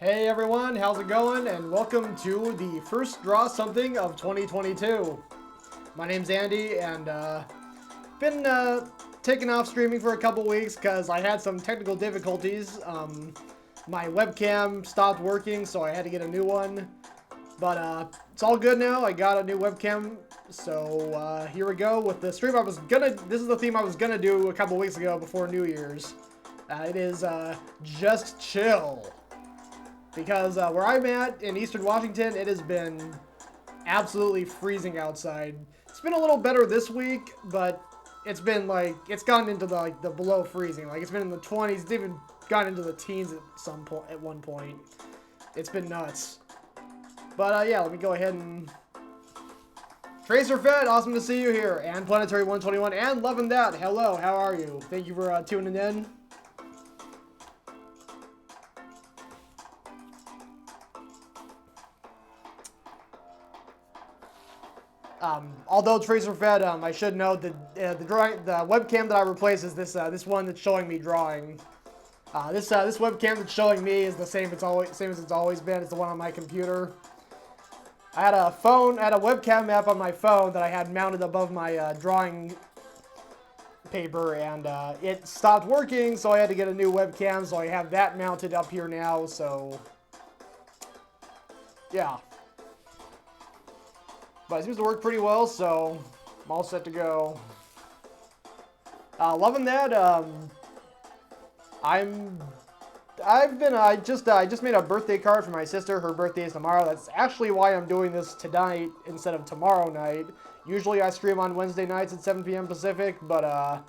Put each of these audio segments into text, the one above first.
Hey everyone, how's it going? And welcome to the first Draw Something of 2022. My name's Andy, and been taking off streaming for a couple weeks because I had some technical difficulties. My webcam stopped working, so I had to get a new one. But it's all good now. I got a new webcam, so here we go with the stream. This is the theme I was gonna do a couple weeks ago before New Year's. It is just chill. Because where I'm at in Eastern Washington, it has been absolutely freezing outside. It's been a little better this week, but it's been like, it's gotten into the below freezing. Like, it's been in the 20s. It's even gotten into the teens at one point. It's been nuts. But yeah, let me go ahead and... Tracer Fed, awesome to see you here. And Planetary 121, and Loving That. Hello, how are you? Thank you for tuning in. Although Tracer Fed, I should note that the webcam that I replaced is this one that's showing me drawing. This webcam that's showing me is the same as it's always been. It's the one on my computer. I had a webcam app on my phone that I had mounted above my drawing paper, and it stopped working, so I had to get a new webcam. So I have that mounted up here now. So yeah. But it seems to work pretty well, so I'm all set to go. Loving that. I just made a birthday card for my sister. Her birthday is tomorrow. That's actually why I'm doing this tonight instead of tomorrow night. Usually I stream on Wednesday nights at 7 p.m. Pacific, but I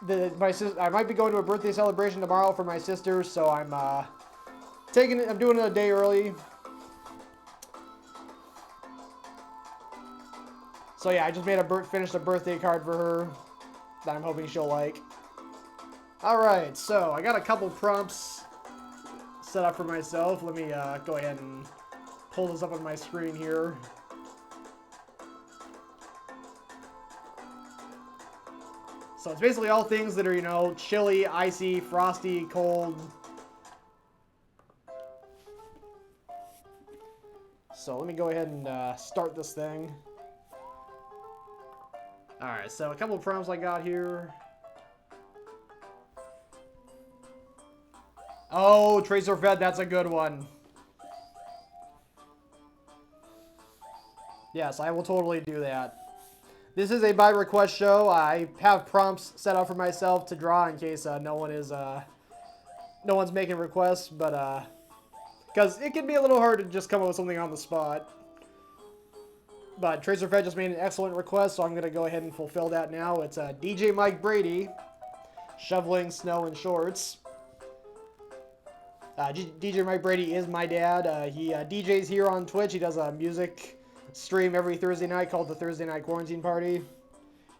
might be going to a birthday celebration tomorrow for my sister, so I'm doing it a day early. So yeah, I just finished a birthday card for her that I'm hoping she'll like. Alright, so I got a couple prompts set up for myself. Let me go ahead and pull this up on my screen here. So it's basically all things that are, you know, chilly, icy, frosty, cold. So let me go ahead and start this thing. Alright, so a couple of prompts I got here. Oh, Tracer Fed, that's a good one. Yes, I will totally do that. This is a by request show. I have prompts set up for myself to draw in case no one's making requests, but because it can be a little hard to just come up with something on the spot. But Tracer Fed just made an excellent request, so I'm going to go ahead and fulfill that now. It's DJ Mike Brady, shoveling snow in shorts. DJ Mike Brady is my dad. He DJs here on Twitch. He does a music stream every Thursday night called the Thursday Night Quarantine Party.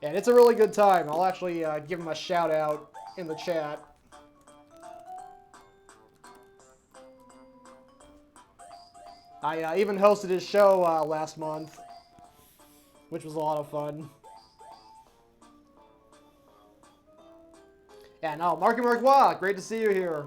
And it's a really good time. I'll actually give him a shout out in the chat. I even hosted his show last month, which was a lot of fun. Yeah, no, Marky Marquois, great to see you here.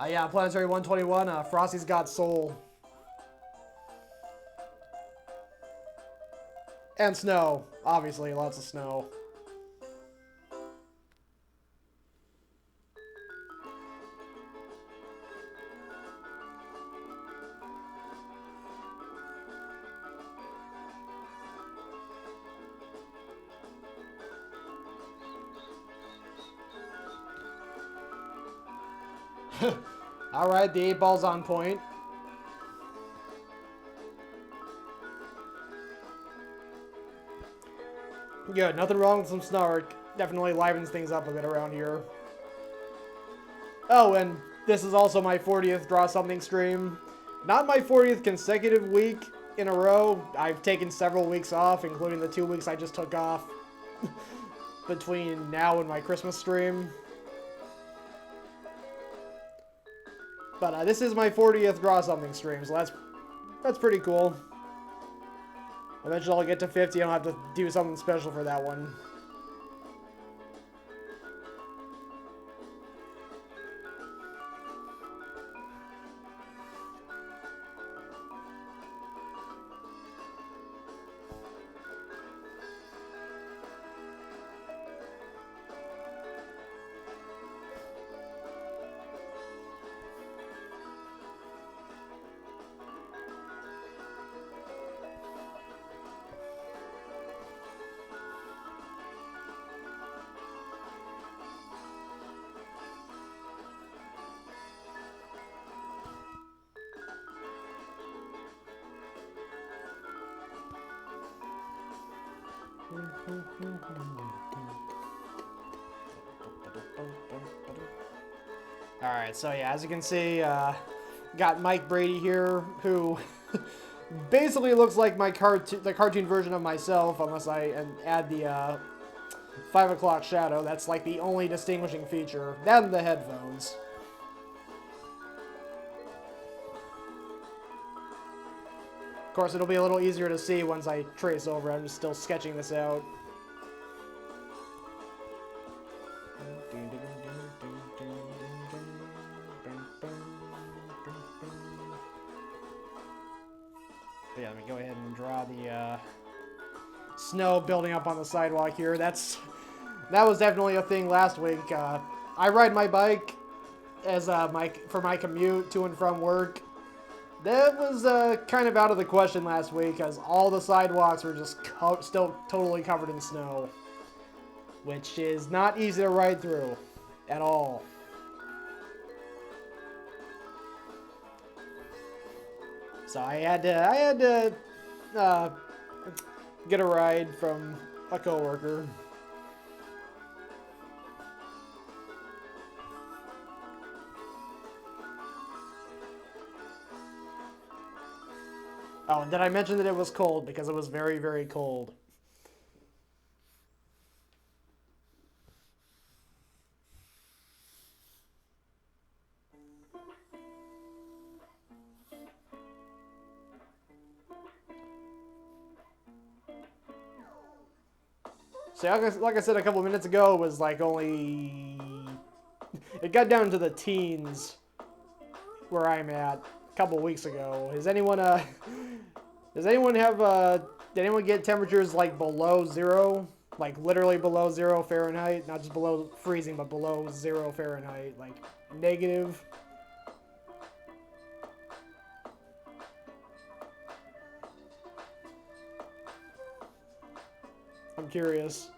Yeah, Planetary 121, Frosty's got soul. And snow, obviously, lots of snow. Alright, the 8 ball's on point. Good, nothing wrong with some snark. Definitely livens things up a bit around here. Oh, and this is also my 40th Draw Something stream. Not my 40th consecutive week in a row. I've taken several weeks off, including the 2 weeks I just took off between now and my Christmas stream. But this is my 40th Draw Something stream, so that's pretty cool. Eventually I'll get to 50, I'll have to do something special for that one. Alright, so yeah, as you can see, got Mike Brady here, who basically looks like the cartoon version of myself, unless I add the 5 o'clock shadow. That's like the only distinguishing feature. That and the headphones. Of course, it'll be a little easier to see once I trace over. I'm just still sketching this out. But yeah, let me go ahead and draw the snow building up on the sidewalk here. That was definitely a thing last week. I ride my bike as for my commute to and from work. That was kind of out of the question last week, as all the sidewalks were just still totally covered in snow, which is not easy to ride through at all. So I had to get a ride from a coworker. Oh, and did I mention that it was cold? Because it was very, very cold. So, like I said a couple of minutes ago, it was like only... It got down to the teens where I'm at a couple of weeks ago. Does anyone did anyone get temperatures like below zero? Like literally below 0 Fahrenheit? Not just below freezing, but below 0 Fahrenheit. Like negative. I'm curious.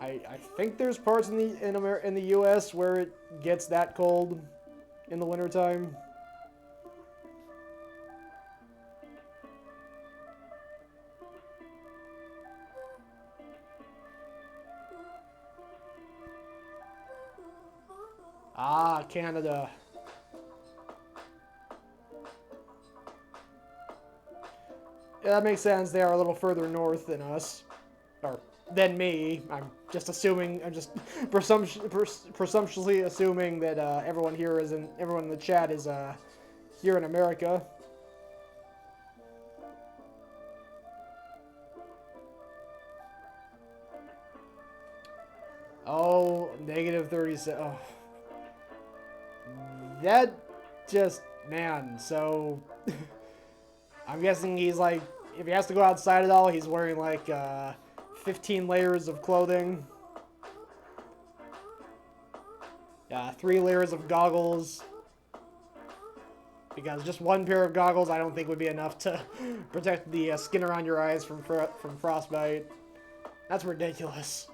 I think there's parts in the U.S. where it gets that cold in the wintertime. Ah, Canada. Yeah, that makes sense. They are a little further north than us. Or than me. I'm just presumptuously assuming that everyone in the chat is here in America. Oh, negative 37. Oh. That just, man, so I'm guessing he's like, if he has to go outside at all, he's wearing like 15 layers of clothing. 3 layers of goggles. Because just one pair of goggles I don't think would be enough to protect the skin around your eyes from frostbite. That's ridiculous.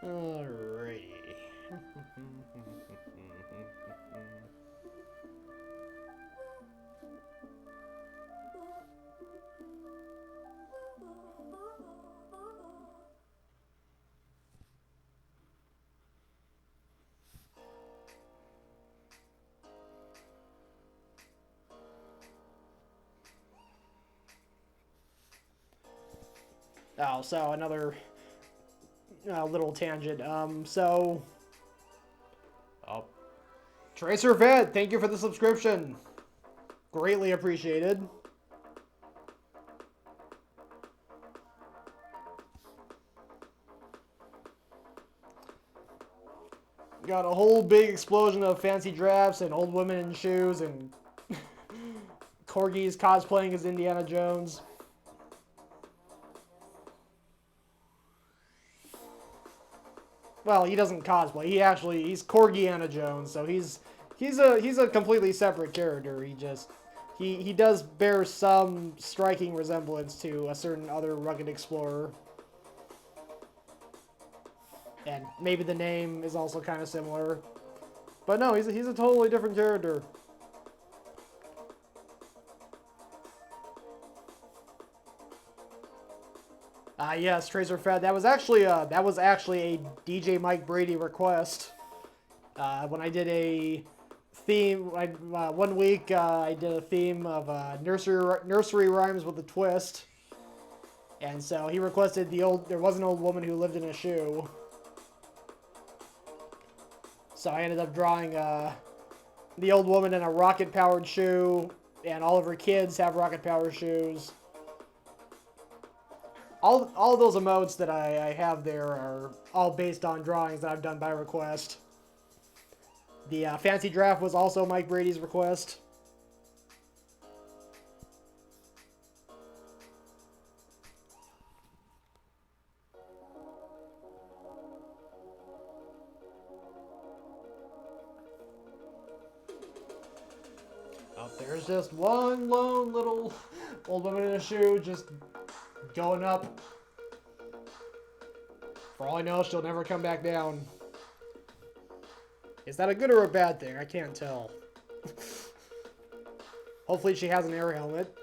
Alrighty. Oh, so another little tangent. Oh, Tracer Vet, thank you for the subscription. Greatly appreciated. Got a whole big explosion of fancy drafts and old women in shoes and corgis cosplaying as Indiana Jones. Well, he doesn't cosplay. He's Corgiana Jones, so he's a completely separate character. He does bear some striking resemblance to a certain other rugged explorer. And maybe the name is also kind of similar. But no, he's a totally different character. Yes, Tracer Fed. That was actually a DJ Mike Brady request. When I did a theme, one week I did a theme of nursery rhymes with a twist, and so he requested there was an old woman who lived in a shoe. So I ended up drawing the old woman in a rocket-powered shoe, and all of her kids have rocket-powered shoes. All those emotes that I have there are all based on drawings that I've done by request. The fancy draft was also Mike Brady's request. Up there's just one lone little old woman in a shoe just going up. For all I know, she'll never come back down. Is that a good or a bad thing? I can't tell. Hopefully she has an air helmet.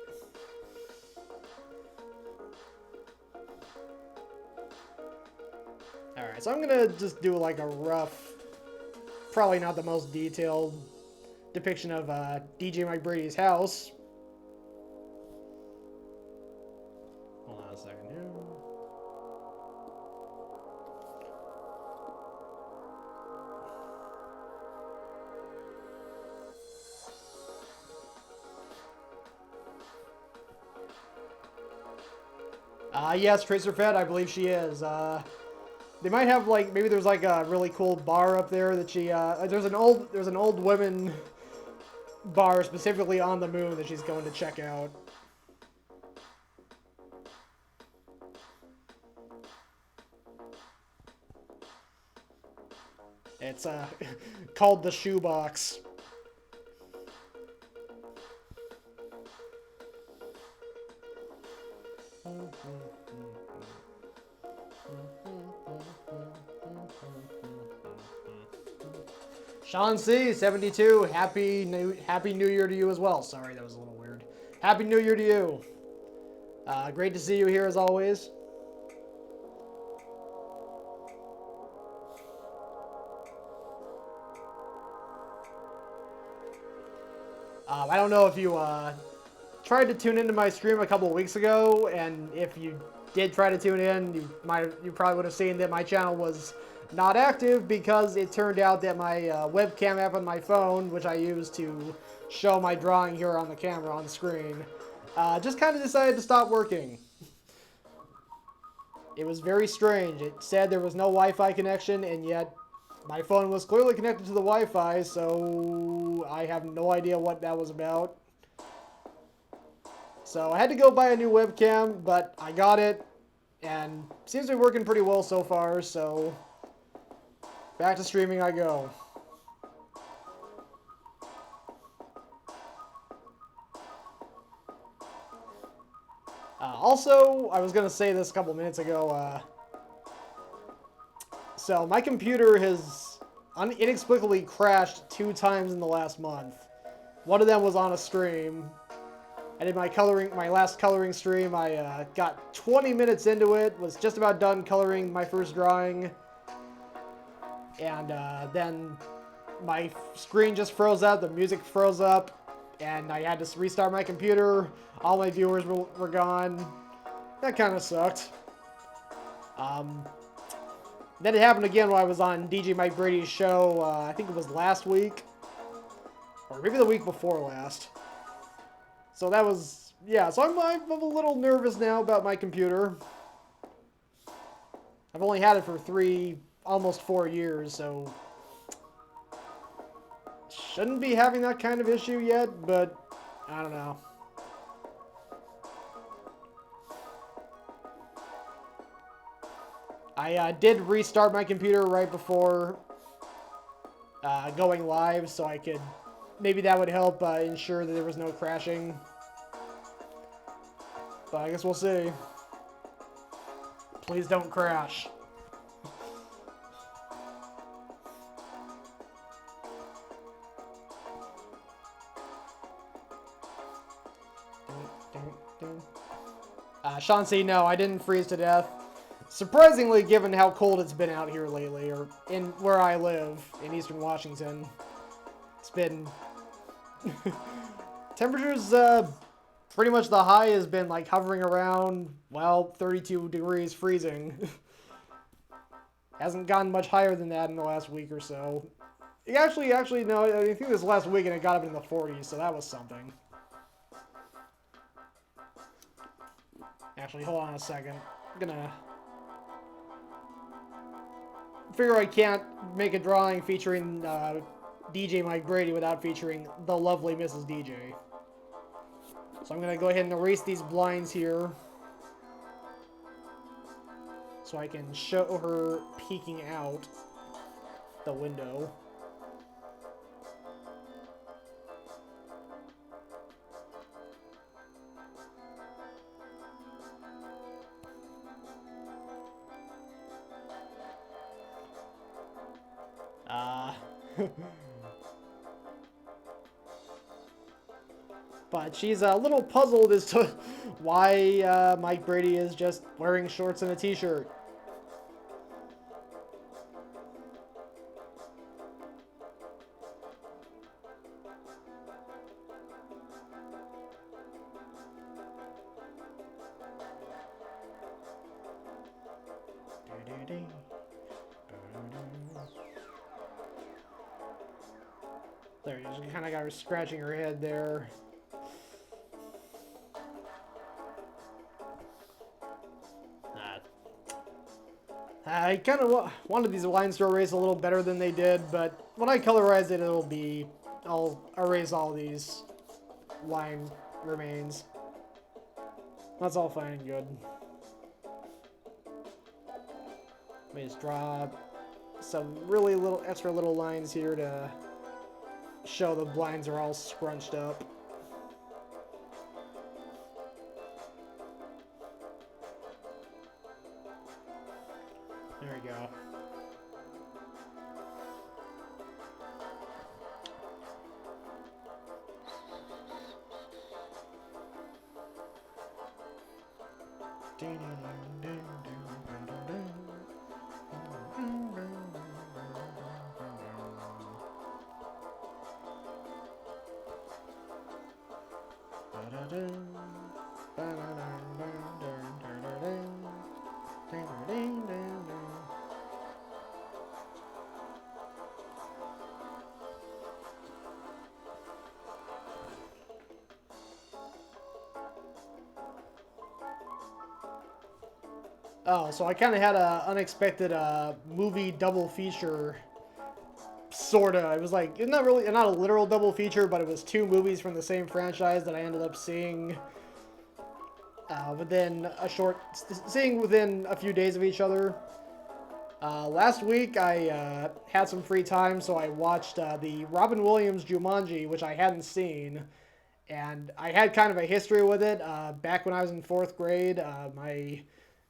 Alright, so I'm gonna just do like a rough, probably not the most detailed depiction of DJ Mike Brady's house. Hold on a second here. Yes, Tracer Fed, I believe she is. They might have like, maybe there's like a really cool bar up there that she, there's an old women bar specifically on the moon that she's going to check out. It's, called the Shoebox. Sean C, 72, Happy New Year to you as well. Sorry, that was a little weird. Happy New Year to you. Great to see you here as always. I don't know if you tried to tune into my stream a couple weeks ago, and if you did try to tune in, you probably would have seen that my channel was not active because it turned out that my webcam app on my phone, which I use to show my drawing here on the camera on the screen, just kind of decided to stop working. It was very strange. It said there was no Wi-Fi connection, and yet my phone was clearly connected to the Wi-Fi, so I have no idea what that was about. So I had to go buy a new webcam, but I got it, and it seems to be working pretty well so far, so back to streaming I go. Also, I was going to say this a couple minutes ago, So my computer has inexplicably crashed 2 times in the last month. One of them was on a stream. I did my last coloring stream. I got 20 minutes into it, was just about done coloring my first drawing. And then my screen just froze up, the music froze up, and I had to restart my computer. All my viewers were gone. That kind of sucked. Then it happened again when I was on DJ Mike Brady's show, I think it was last week, or maybe the week before last. So that was, yeah, so I'm a little nervous now about my computer. I've only had it for almost 4 years, so shouldn't be having that kind of issue yet, but I don't know. I did restart my computer right before going live, so I could, maybe that would help ensure that there was no crashing. But I guess we'll see. Please don't crash. Sean C, no, I didn't freeze to death. Surprisingly, given how cold it's been out here lately, or in where I live, in eastern Washington. It's been... Temperatures, pretty much the high has been, like, hovering around, well, 32 degrees freezing. Hasn't gotten much higher than that in the last week or so. It actually, no, I think this last weekend it got up in the 40s, so that was something. Actually, hold on a second. I'm gonna... figure I can't make a drawing featuring DJ Mike Brady without featuring the lovely Mrs. DJ. So I'm going to go ahead and erase these blinds here so I can show her peeking out the window. But she's a little puzzled as to why Mike Brady is just wearing shorts and a t-shirt. There, you kind of got her scratching her head there. I kind of wanted these lines to erase a little better than they did, but when I colorize it, I'll erase all these line remains. That's all fine and good. Let me just draw some really extra little lines here to show the blinds are all scrunched up. There we go. Oh, so I kind of had an unexpected movie double feature, sorta. It was like, not a literal double feature, but it was 2 movies from the same franchise that I ended up seeing within a few days of each other. Last week I had some free time, so I watched the Robin Williams Jumanji, which I hadn't seen, and I had kind of a history with it. Back when I was in 4th grade, my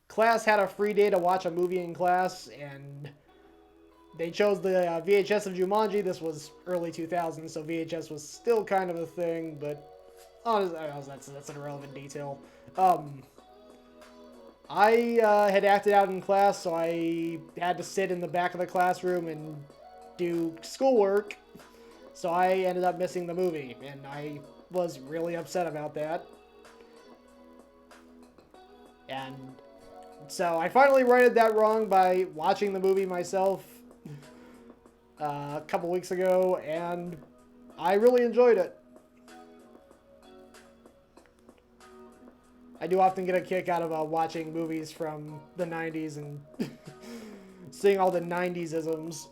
class had a free day to watch a movie in class, and they chose the VHS of Jumanji. This was early 2000s, so VHS was still kind of a thing, but honestly, that's an irrelevant detail. I had acted out in class, so I had to sit in the back of the classroom and do schoolwork. So I ended up missing the movie, and I was really upset about that. And so I finally righted that wrong by watching the movie myself a couple weeks ago, and I really enjoyed it. I do often get a kick out of watching movies from the 90s and seeing all the 90s isms.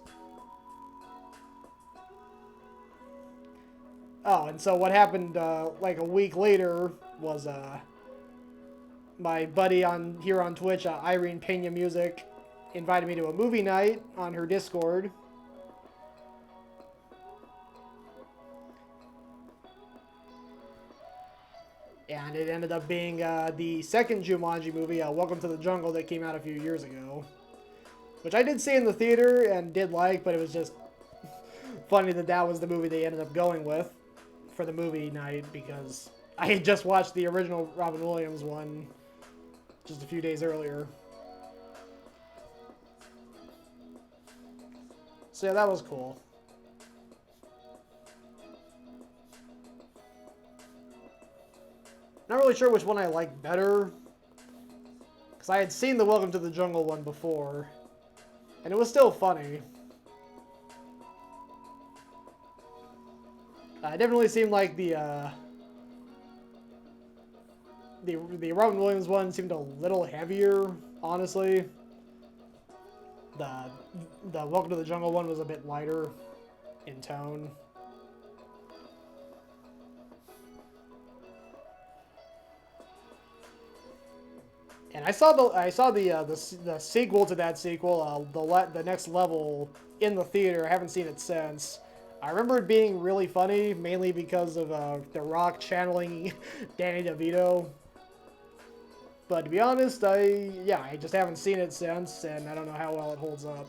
Oh, and so what happened like a week later was my buddy here on Twitch, Irene Pena Music, invited me to a movie night on her Discord. And it ended up being the second Jumanji movie, Welcome to the Jungle, that came out a few years ago. Which I did see in the theater and did like, but it was just funny that that was the movie they ended up going with for the movie night, because I had just watched the original Robin Williams one just a few days earlier. So yeah, that was cool. Not really sure which one I like better, because I had seen the Welcome to the Jungle one before, and it was still funny. It definitely seemed like the Robin Williams one seemed a little heavier, honestly. The Welcome to the Jungle one was a bit lighter in tone. And I saw the sequel to that sequel, the next level, in the theater. I haven't seen it since. I remember it being really funny, mainly because of The Rock channeling Danny DeVito. But to be honest, I just haven't seen it since, and I don't know how well it holds up.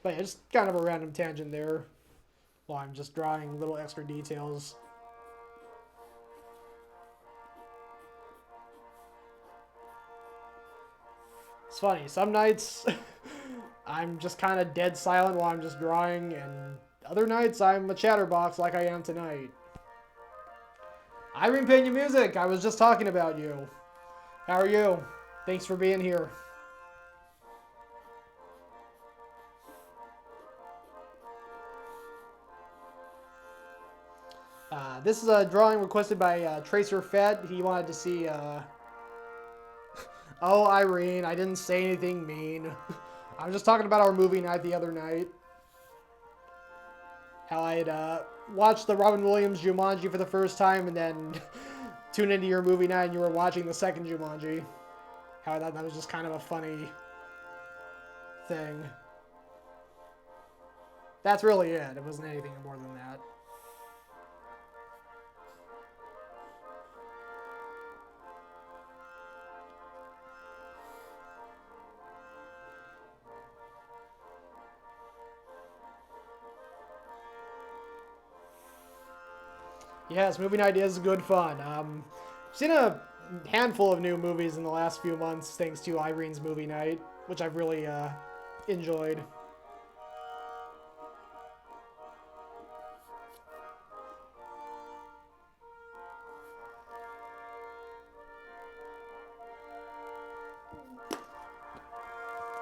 But yeah, just kind of a random tangent there, while I'm just drawing little extra details. It's funny, some nights I'm just kind of dead silent while I'm just drawing, and other nights I'm a chatterbox like I am tonight. Irene Pena Music, I was just talking about you. How are you? Thanks for being here. This is a drawing requested by Tracer Fett. He wanted to see oh, Irene, I didn't say anything mean. I was just talking about our movie night the other night. How I had watched the Robin Williams Jumanji for the first time and then tuned into your movie night and you were watching the second Jumanji. How I thought that was just kind of a funny thing. That's really it. It wasn't anything more than that. Yes, movie night is good fun. I've seen a handful of new movies in the last few months thanks to Irene's movie night, which I've really enjoyed.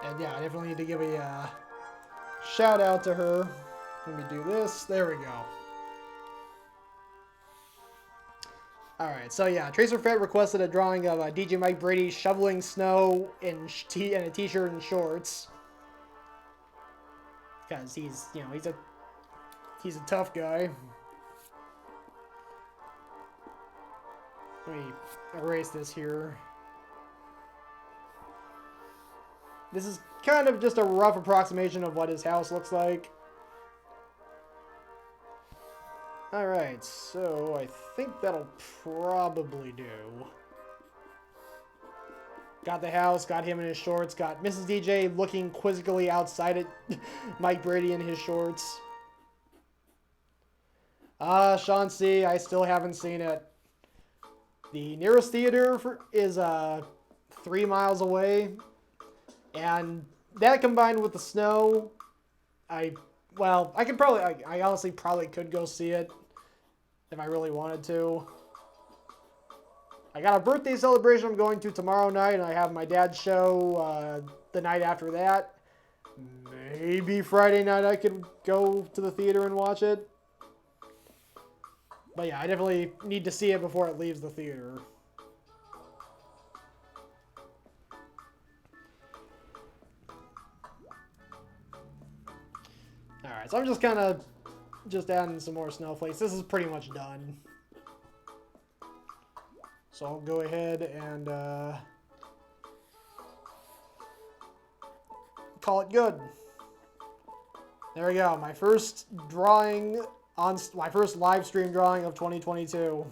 And yeah, I definitely need to give a shout out to her. Let me do this. There we go. Alright, so yeah, Tracer Fett requested a drawing of DJ Mike Brady shoveling snow in a t-shirt and shorts. Because he's a tough guy. Let me erase this here. This is kind of just a rough approximation of what his house looks like. Alright, so I think that'll probably do. Got the house, got him in his shorts, got Mrs. DJ looking quizzically outside at Mike Brady in his shorts. Sean C., I still haven't seen it. The nearest theater is 3 miles away, and that combined with the snow, I honestly probably could go see it if I really wanted to. I got a birthday celebration I'm going to tomorrow night, and I have my dad's show the night after that. Maybe Friday night I could go to the theater and watch it. But yeah, I definitely need to see it before it leaves the theater. Alright, so I'm just kind of adding some more snowflakes. This is pretty much done. So I'll go ahead and call it good. There we go. My first drawing on my first live stream drawing of 2022.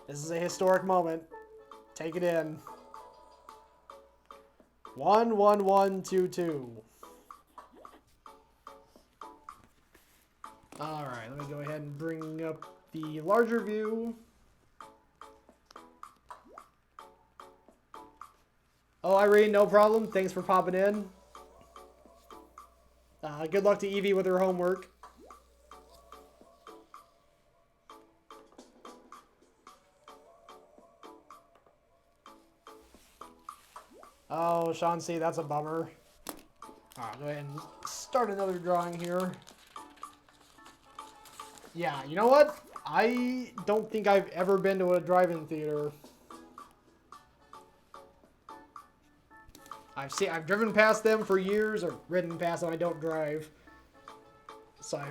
This is a historic moment. Take it in. 11122. Alright, let me go ahead and bring up the larger view. Oh, Irene, no problem. Thanks for popping in. Good luck to Evie with her homework. Oh, Sean C., that's a bummer. Alright, go ahead and start another drawing here. Yeah, you know what? I don't think I've ever been to a drive-in theater. I've driven past them for years, or ridden past them. I don't drive. So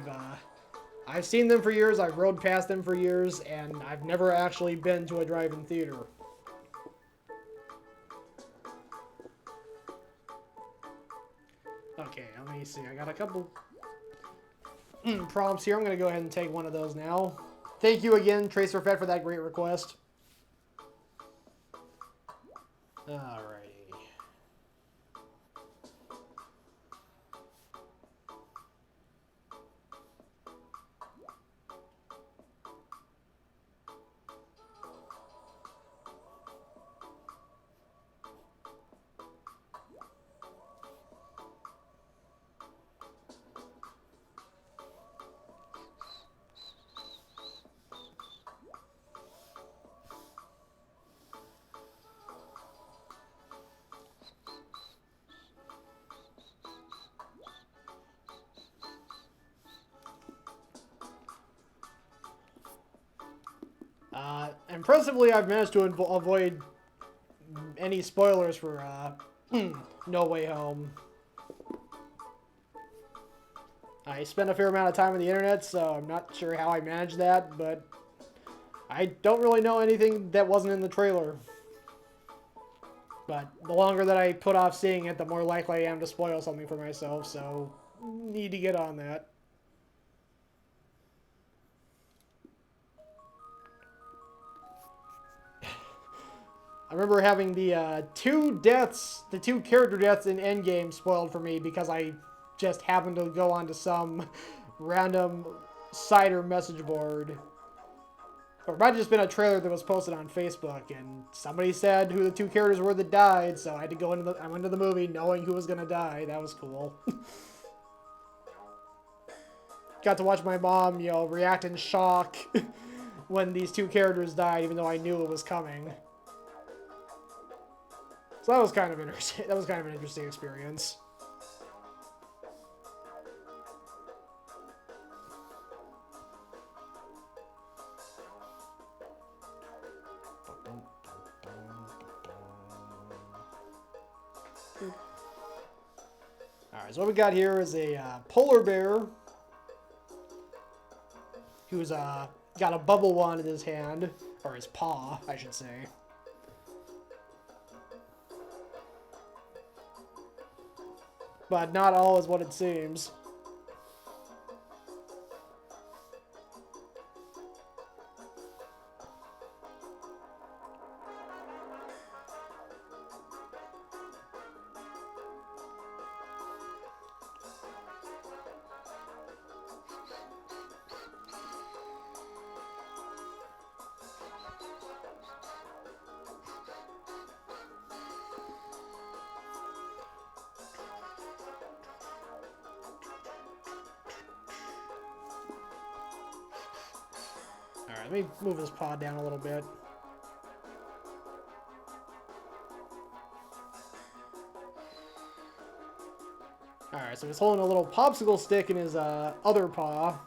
I've seen them for years, I've rode past them for years, and I've never actually been to a drive-in theater. Okay, let me see. I got a couple prompts here. I'm going to go ahead and take one of those now. Thank you again, TracerFed, for that great request. Alrighty. Impressively, I've managed to avoid any spoilers for No Way Home. I spent a fair amount of time on the internet, so I'm not sure how I managed that, but I don't really know anything that wasn't in the trailer. But the longer that I put off seeing it, the more likely I am to spoil something for myself, so need to get on that. I remember having the two character deaths in Endgame spoiled for me because I just happened to go onto some random site or message board. Or it might have just been a trailer that was posted on Facebook, and somebody said who the two characters were that died, so I had to go into I went to the movie knowing who was gonna die. That was cool. Got to watch my mom, you know, react in shock when these two characters died, even though I knew it was coming. So that was kind of interesting. That was kind of an interesting experience. Alright, so what we got here is a polar bear who's got a bubble wand in his hand, or his paw, I should say. But not all is what it seems. Alright, let me move this pod down a little bit. Alright, so he's holding a little popsicle stick in his other paw.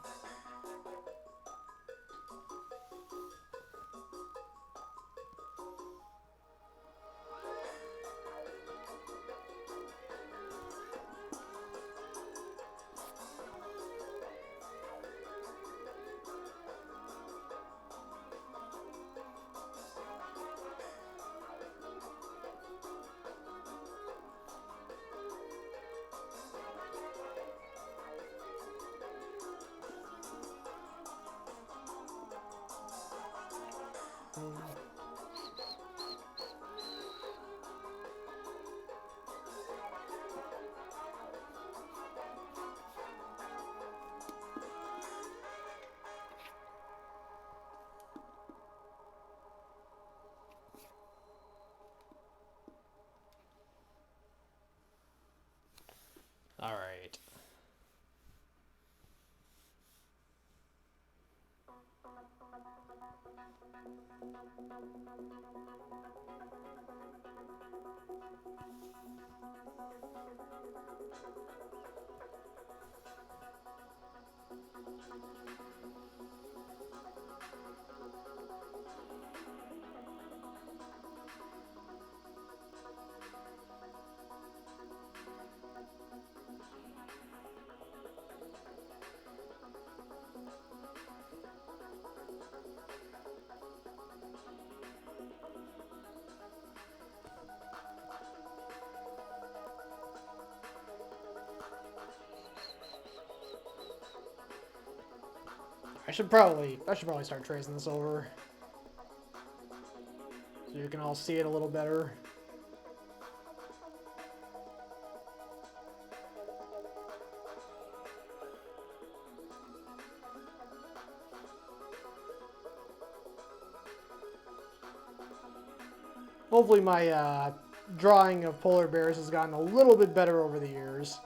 All right. I should probably start tracing this over so you can all see it a little better. Hopefully my drawing of polar bears has gotten a little bit better over the years.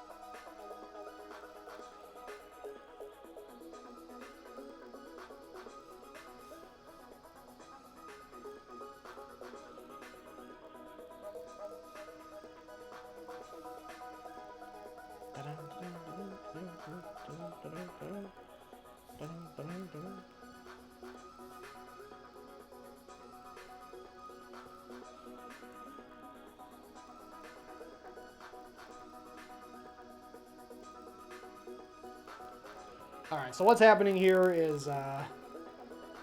Alright, so what's happening here is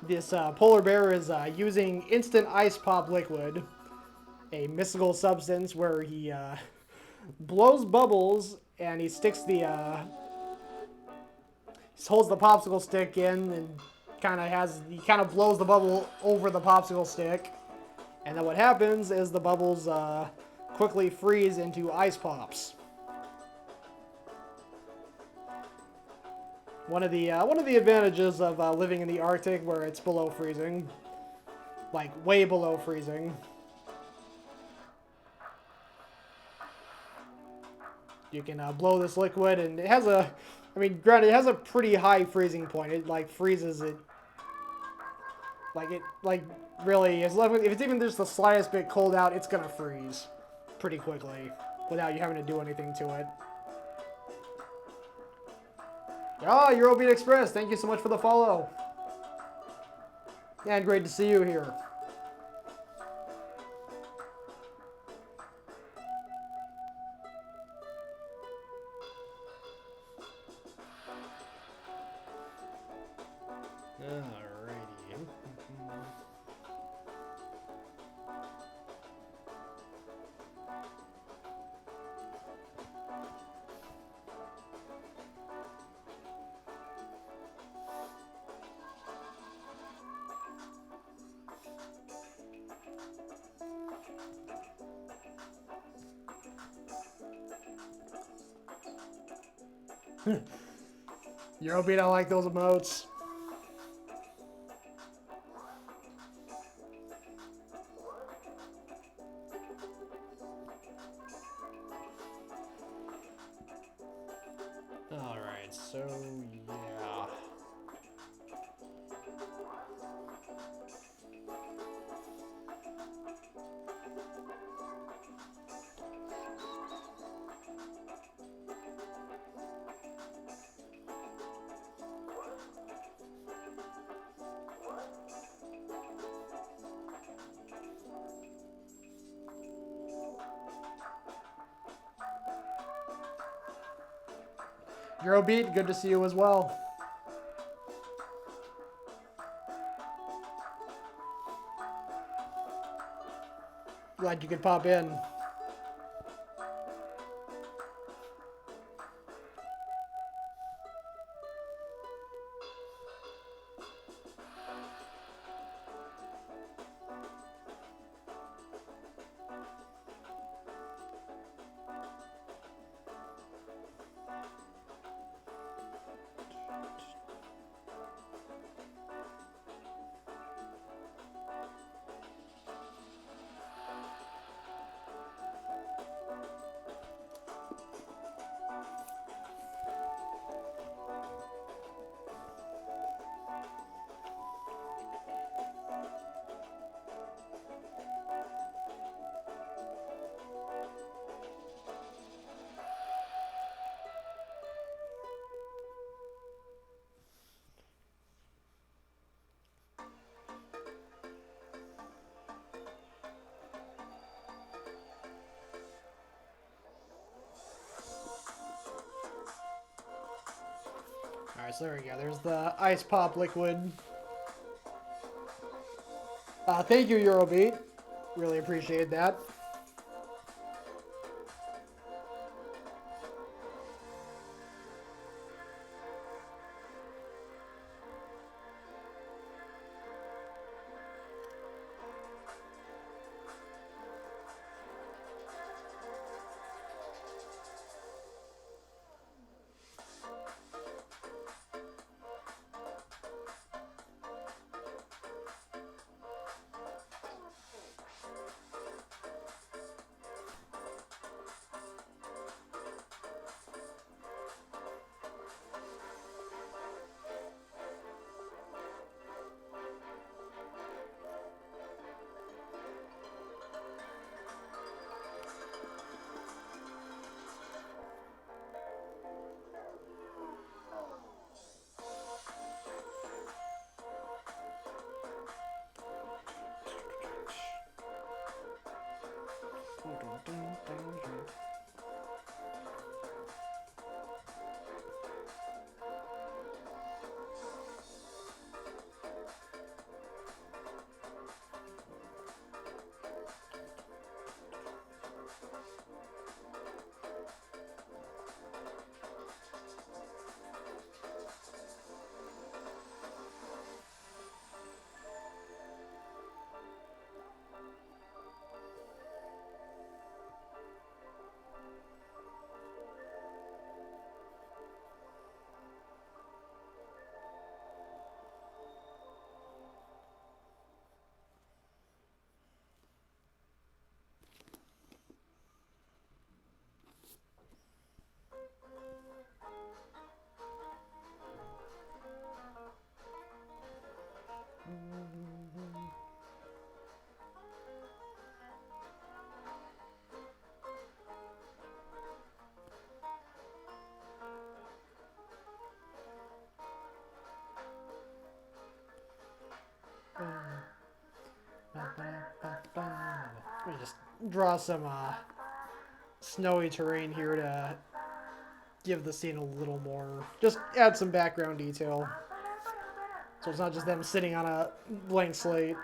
this polar bear is using instant ice pop liquid, a mystical substance where he blows bubbles and he sticks the he holds the popsicle stick in and he kind of blows the bubble over the popsicle stick, and then what happens is the bubbles quickly freeze into ice pops. One of the advantages of living in the Arctic, where it's below freezing, like way below freezing. You can blow this liquid, and it has a, I mean, granted, it has a pretty high freezing point. It like freezes it, really, if it's even just the slightest bit cold out, it's gonna freeze pretty quickly without you having to do anything to it. Ah, Eurobeat Express, thank you so much for the follow. And great to see you here. Alrighty. Eurobeat, I like those emotes. Alright, so yeah. Eurobeat, good to see you as well. Glad you could pop in. Alright, so there we go. There's the ice pop liquid. Thank you, Eurobeat. Really appreciate that. Let me just draw some snowy terrain here to give the scene a little more, just add some background detail. So it's not just them sitting on a blank slate.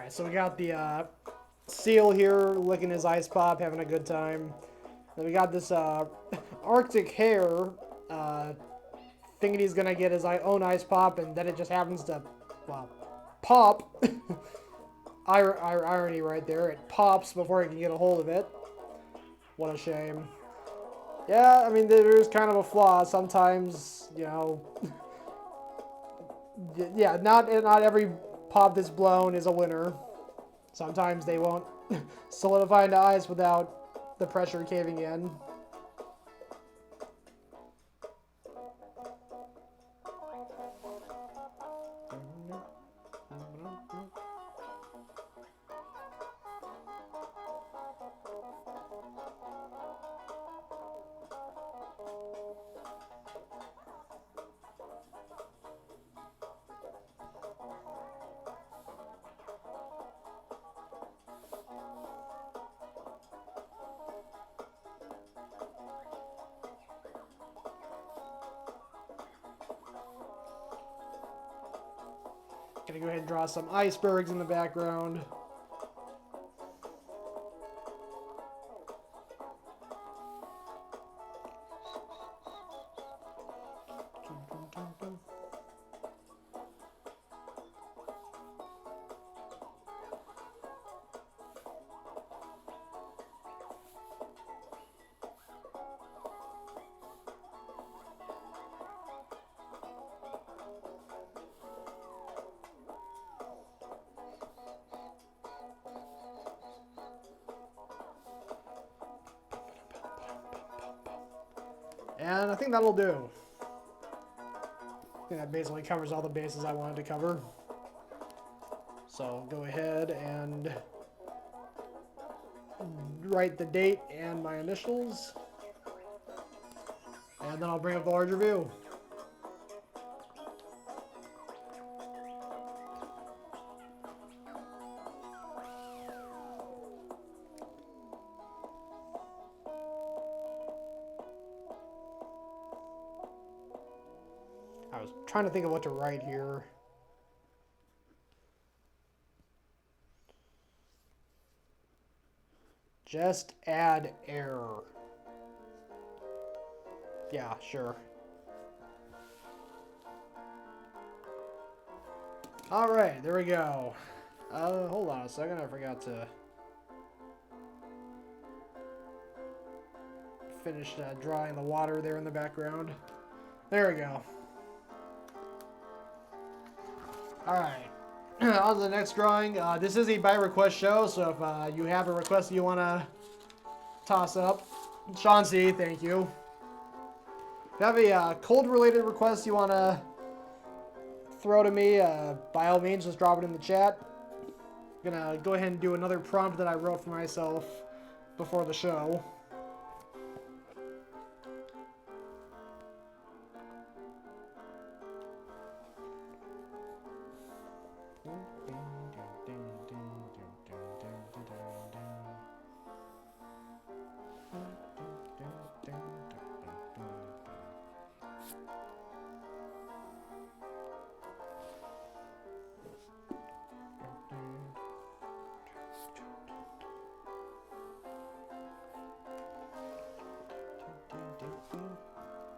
Alright, so we got the seal here licking his ice pop, having a good time. Then we got this Arctic hare thinking he's gonna get his own ice pop, and then it just happens to, well, pop. Irony right there. It pops before he can get a hold of it. What a shame. Yeah, I mean, there's kind of a flaw. Sometimes, you know, yeah, not every pop that's blown is a winner. Sometimes they won't solidify into ice without the pressure caving in. Gonna go ahead and draw some icebergs in the background. And I think that'll do. I think that basically covers all the bases I wanted to cover. So I'll go ahead and write the date and my initials. And then I'll bring up the larger view. I was trying to think of what to write here. Just add error. Yeah, sure. Alright, there we go. Hold on a second, I forgot to finish drawing the water there in the background. There we go. Alright, on to the next drawing. This is a by request show, so if you have a request that you want to toss up, Sean C., thank you. If you have a cold related request you want to throw to me, by all means just drop it in the chat. I'm gonna go ahead and do another prompt that I wrote for myself before the show.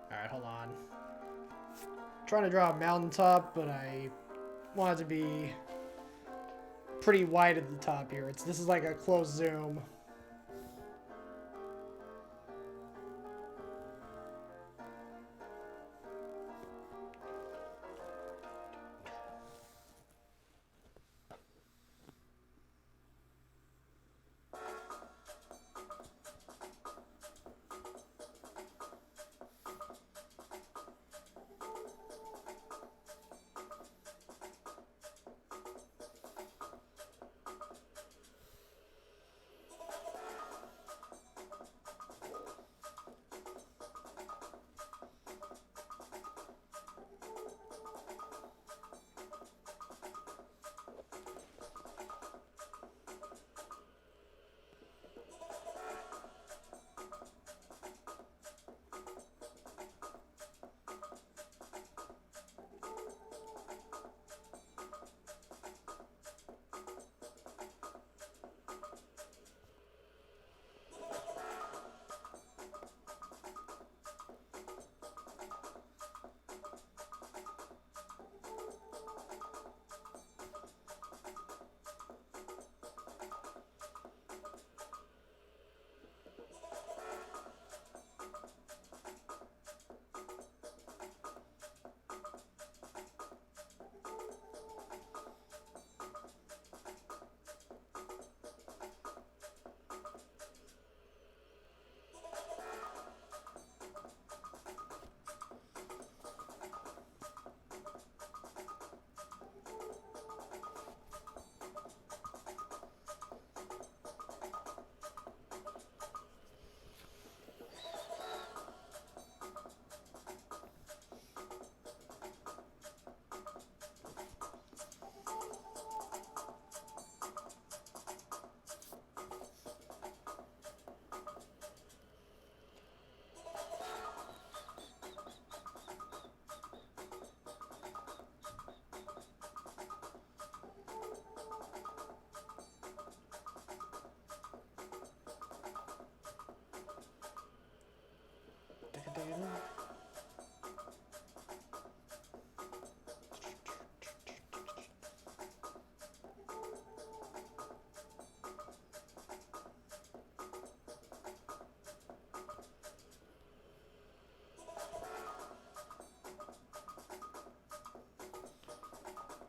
Alright, hold on. I'm trying to draw a mountaintop, but I want it to be pretty wide at the top here. This is like a close zoom.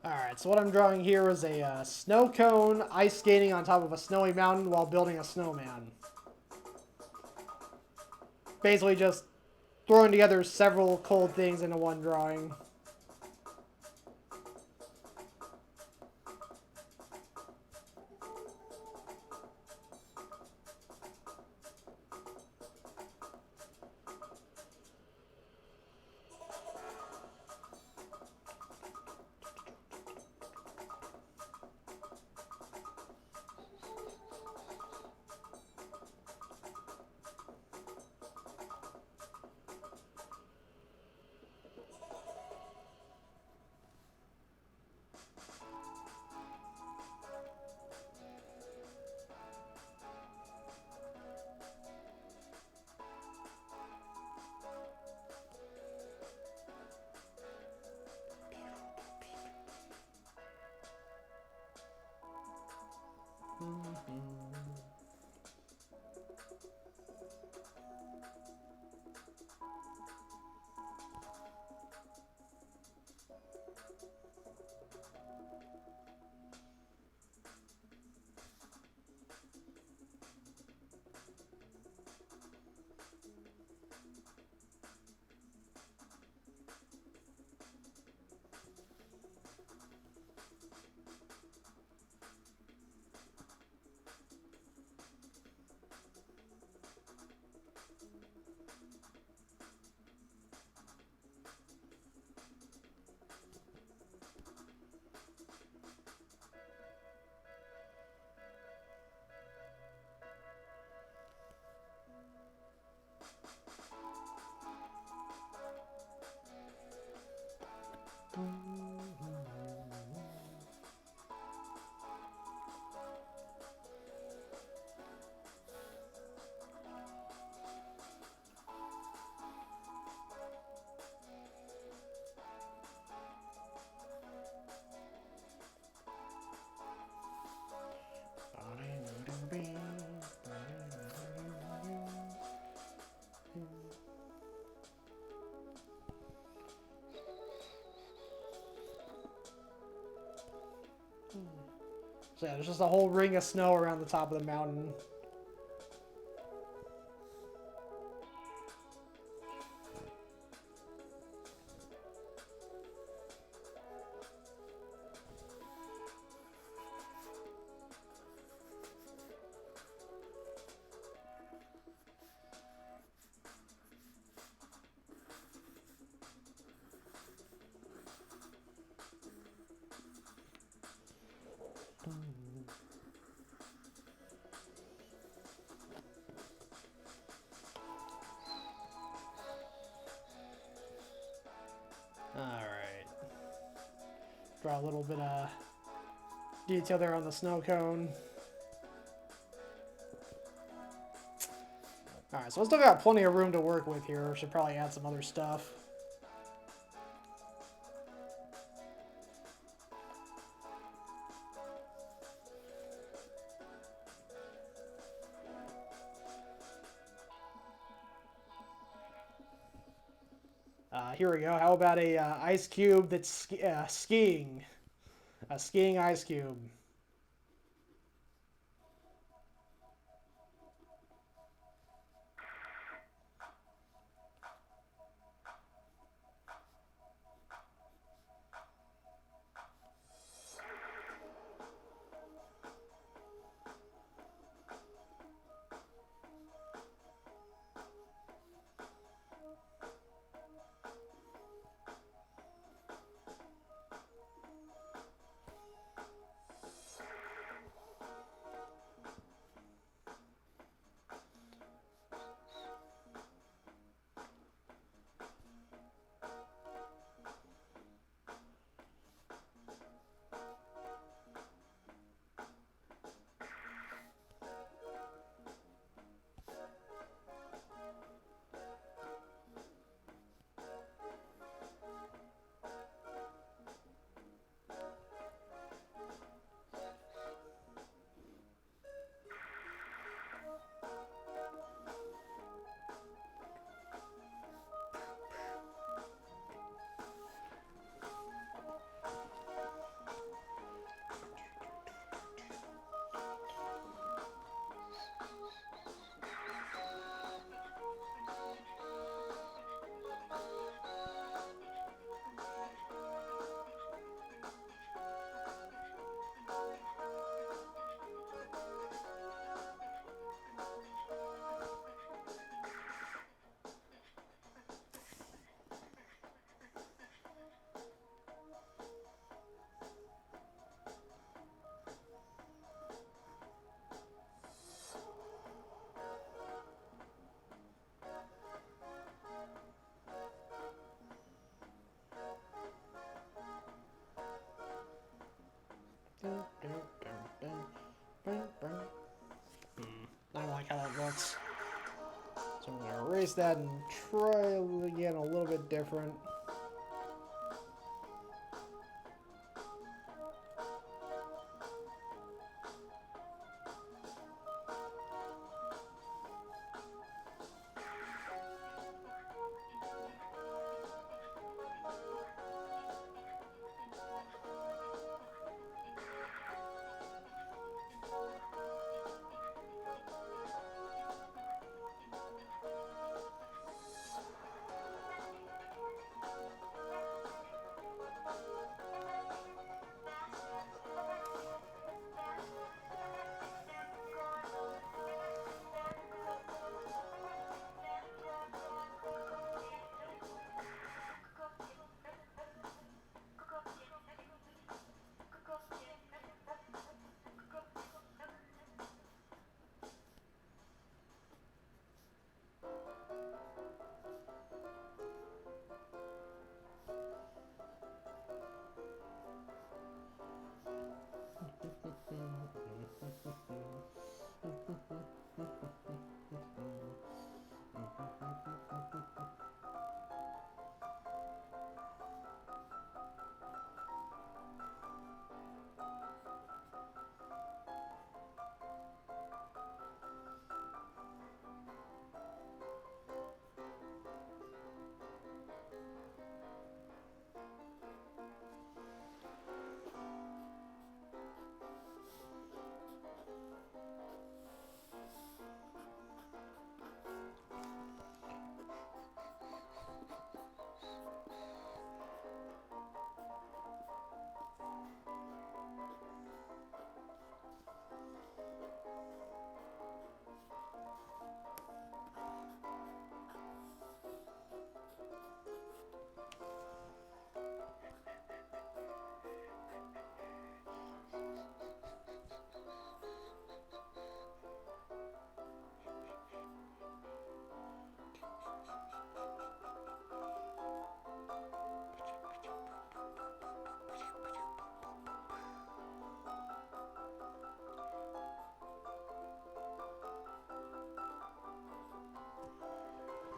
Alright, so what I'm drawing here is a snow cone ice skating on top of a snowy mountain while building a snowman. Basically just throwing together several cold things into one drawing. So yeah, there's just a whole ring of snow around the top of the mountain. Alright. Draw a little bit of detail there on the snow cone. Alright, so I still got plenty of room to work with here. Should probably add some other stuff. Here we go. How about a ice cube that's skiing? A skiing ice cube. sucks. So I'm going to erase that and try again a little bit different.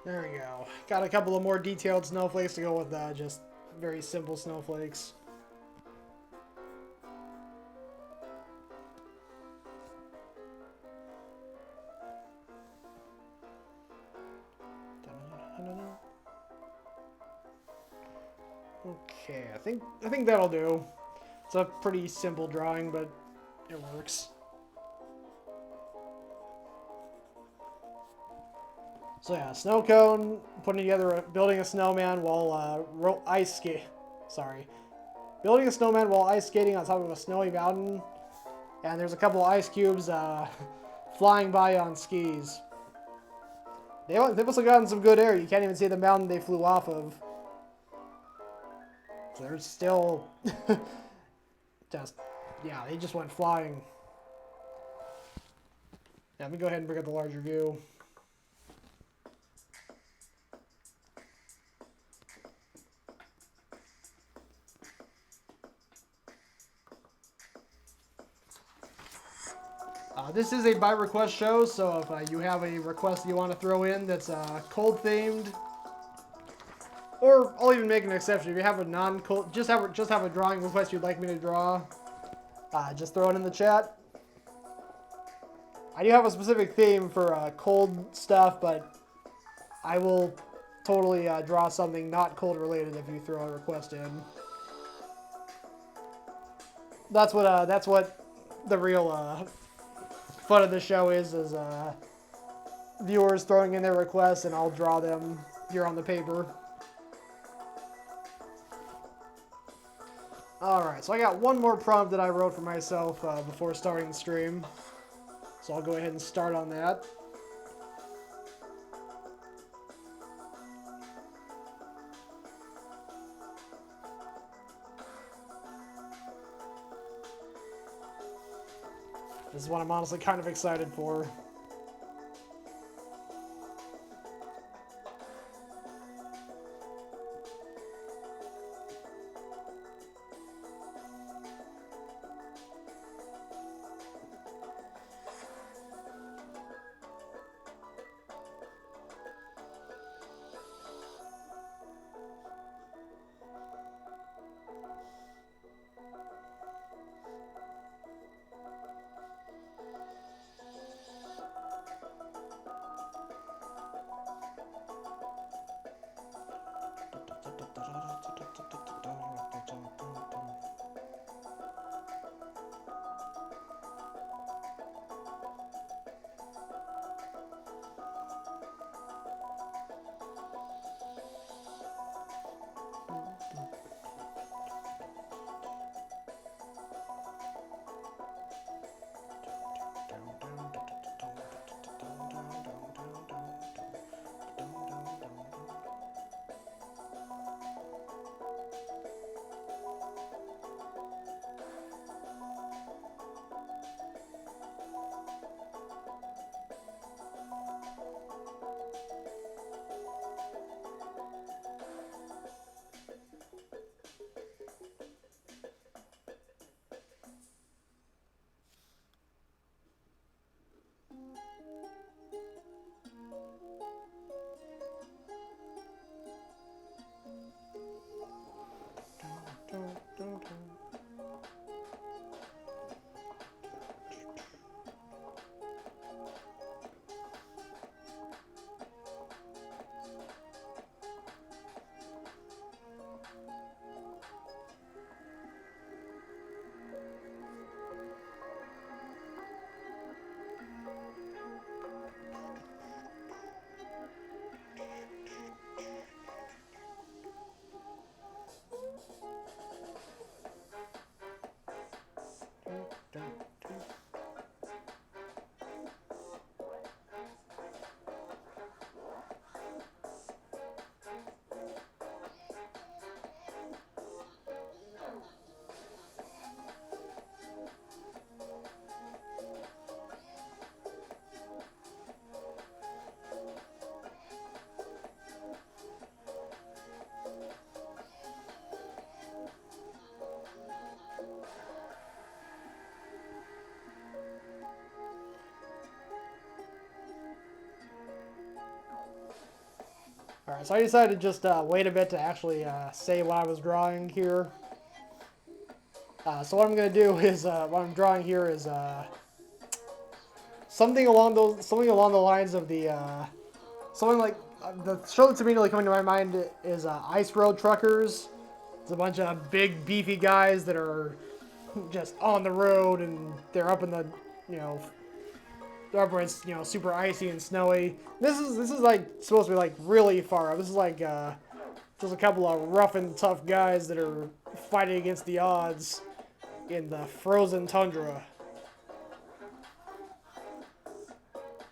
There we go. Got a couple of more detailed snowflakes to go with that. Just very simple snowflakes. Okay, I think that'll do. It's a pretty simple drawing, but it works. So yeah, snow cone, putting together, building a snowman while building a snowman while ice skating on top of a snowy mountain, and there's a couple ice cubes flying by on skis. They must have gotten some good air. You can't even see the mountain they flew off of. So they're still they just went flying. Yeah, let me go ahead and bring up the larger view. This is a by request show, so if you have a request you want to throw in that's cold themed, or I'll even make an exception. If you have a non-cold, just have a drawing request you'd like me to draw, just throw it in the chat. I do have a specific theme for cold stuff, but I will totally draw something not cold related if you throw a request in. That's what the real fun of the show is viewers throwing in their requests, and I'll draw them here on the paper. Alright, so I got one more prompt that I wrote for myself before starting the stream. So I'll go ahead and start on that. This is what I'm honestly kind of excited for. Alright, so I decided to just wait a bit to actually say what I was drawing here. So what I'm going to do is, what I'm drawing here is something along the lines of the, something like, the show that's immediately coming to my mind is Ice Road Truckers. It's a bunch of big, beefy guys that are just on the road, and they're up in the, you know, they're up where it's, you know, super icy and snowy. This is like supposed to be like really far up. This is like just a couple of rough and tough guys that are fighting against the odds in the frozen tundra.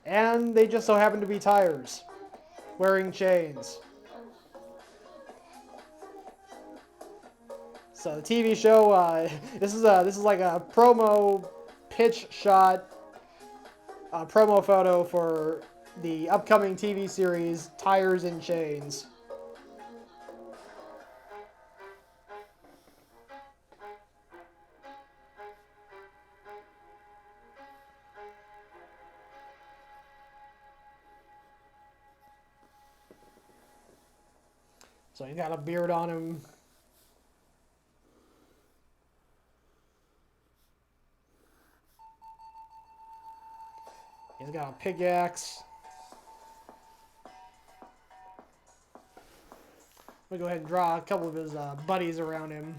And they just so happen to be tires, wearing chains. So the TV show, this is like a promo pitch shot, promo photo for the upcoming TV series Tires and Chains. So he's got a beard on him. He's got a pickaxe. I'm gonna go ahead and draw a couple of his buddies around him.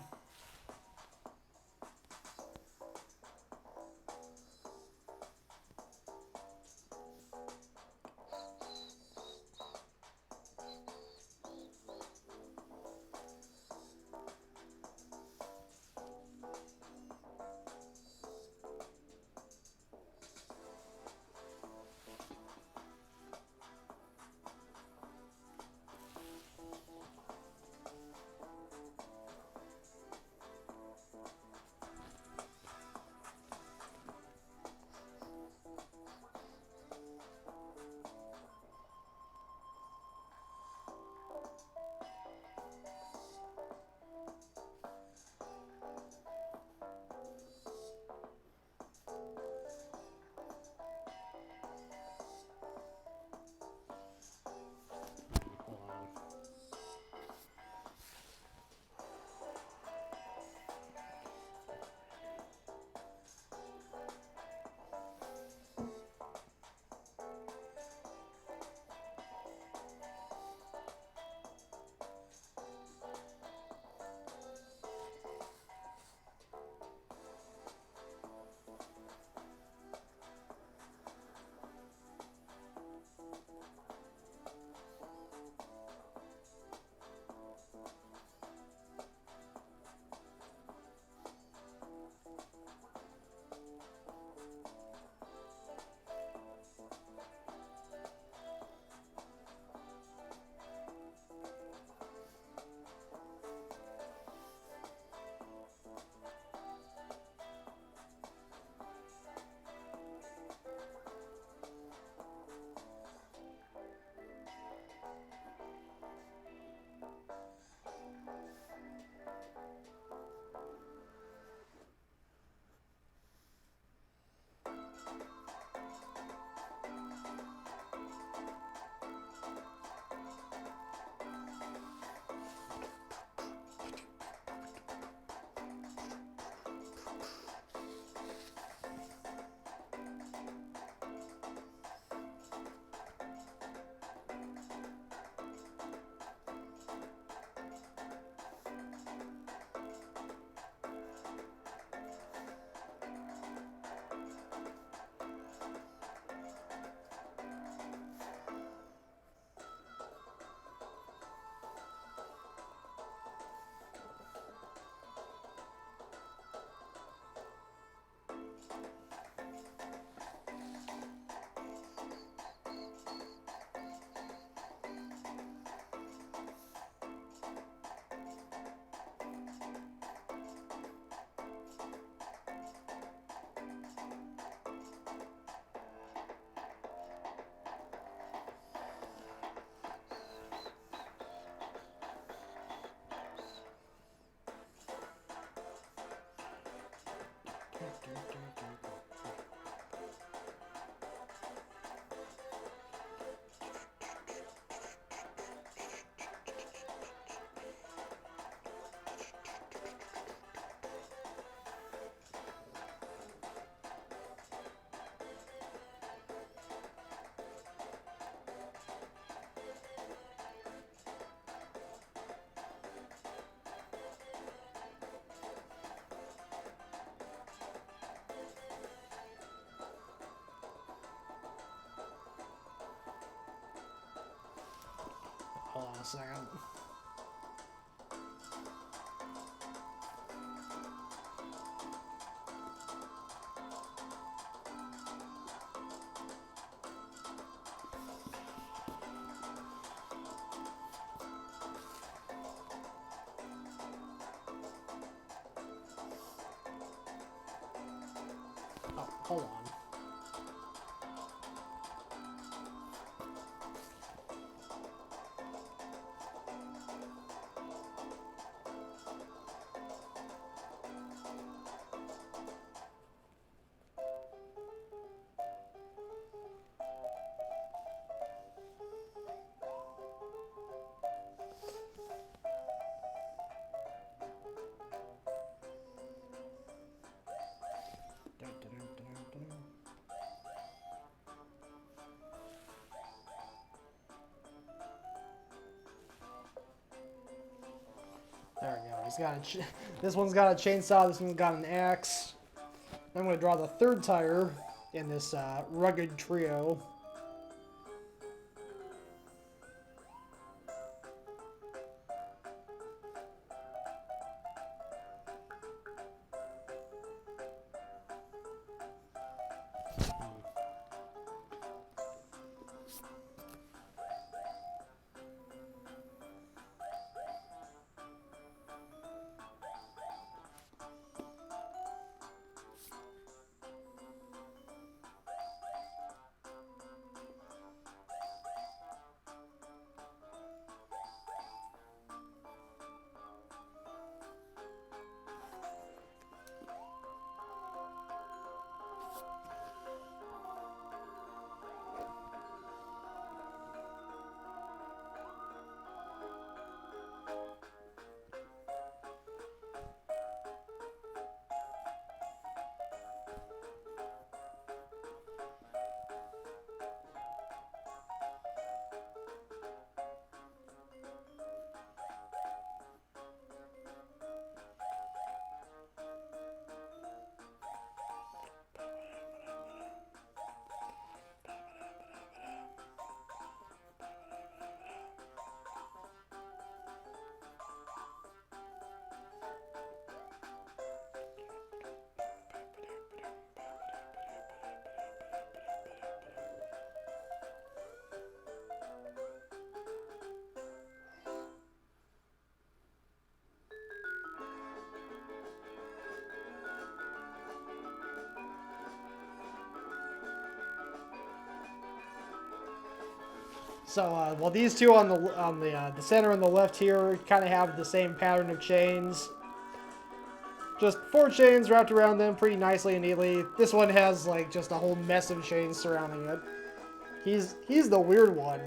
a second. Oh, hold on. There we go. He's got a this one's got a chainsaw. This one's got an axe. I'm going to draw the third tire in this rugged trio. So, well, these two on the center and the left here kind of have the same pattern of chains. Just 4 chains wrapped around them pretty nicely and neatly. This one has like just a whole mess of chains surrounding it. He's the weird one.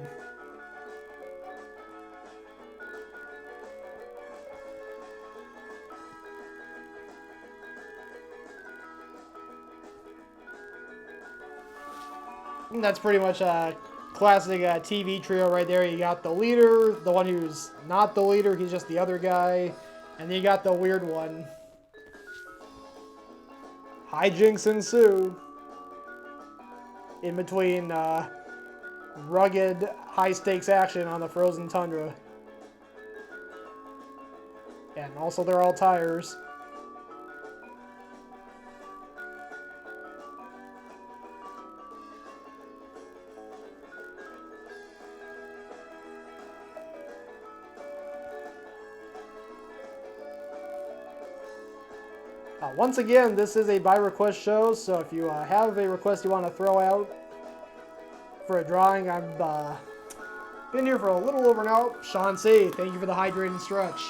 And that's pretty much a classic TV trio right there. You got the leader, the one who's not the leader, he's just the other guy, and then you got the weird one. Hijinks ensue in between rugged, high-stakes action on the frozen tundra. And also they're all tires. Once again, this is a by request show, so if you have a request you want to throw out for a drawing, I've been here for a little over an hour. Sean C., thank you for the hydrated stretch.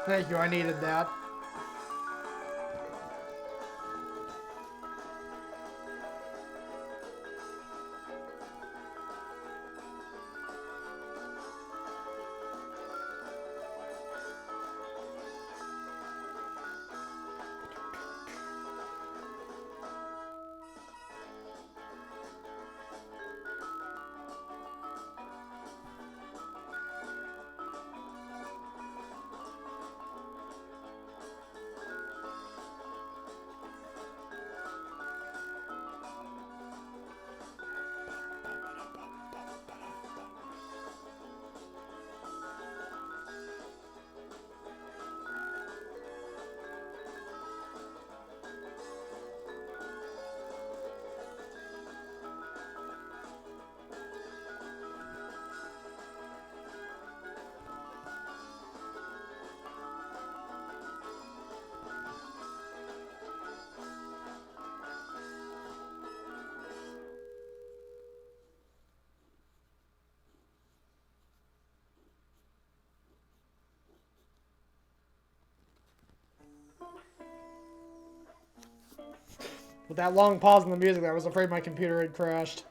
Thank you, I needed that. With that long pause in the music, I was afraid my computer had crashed.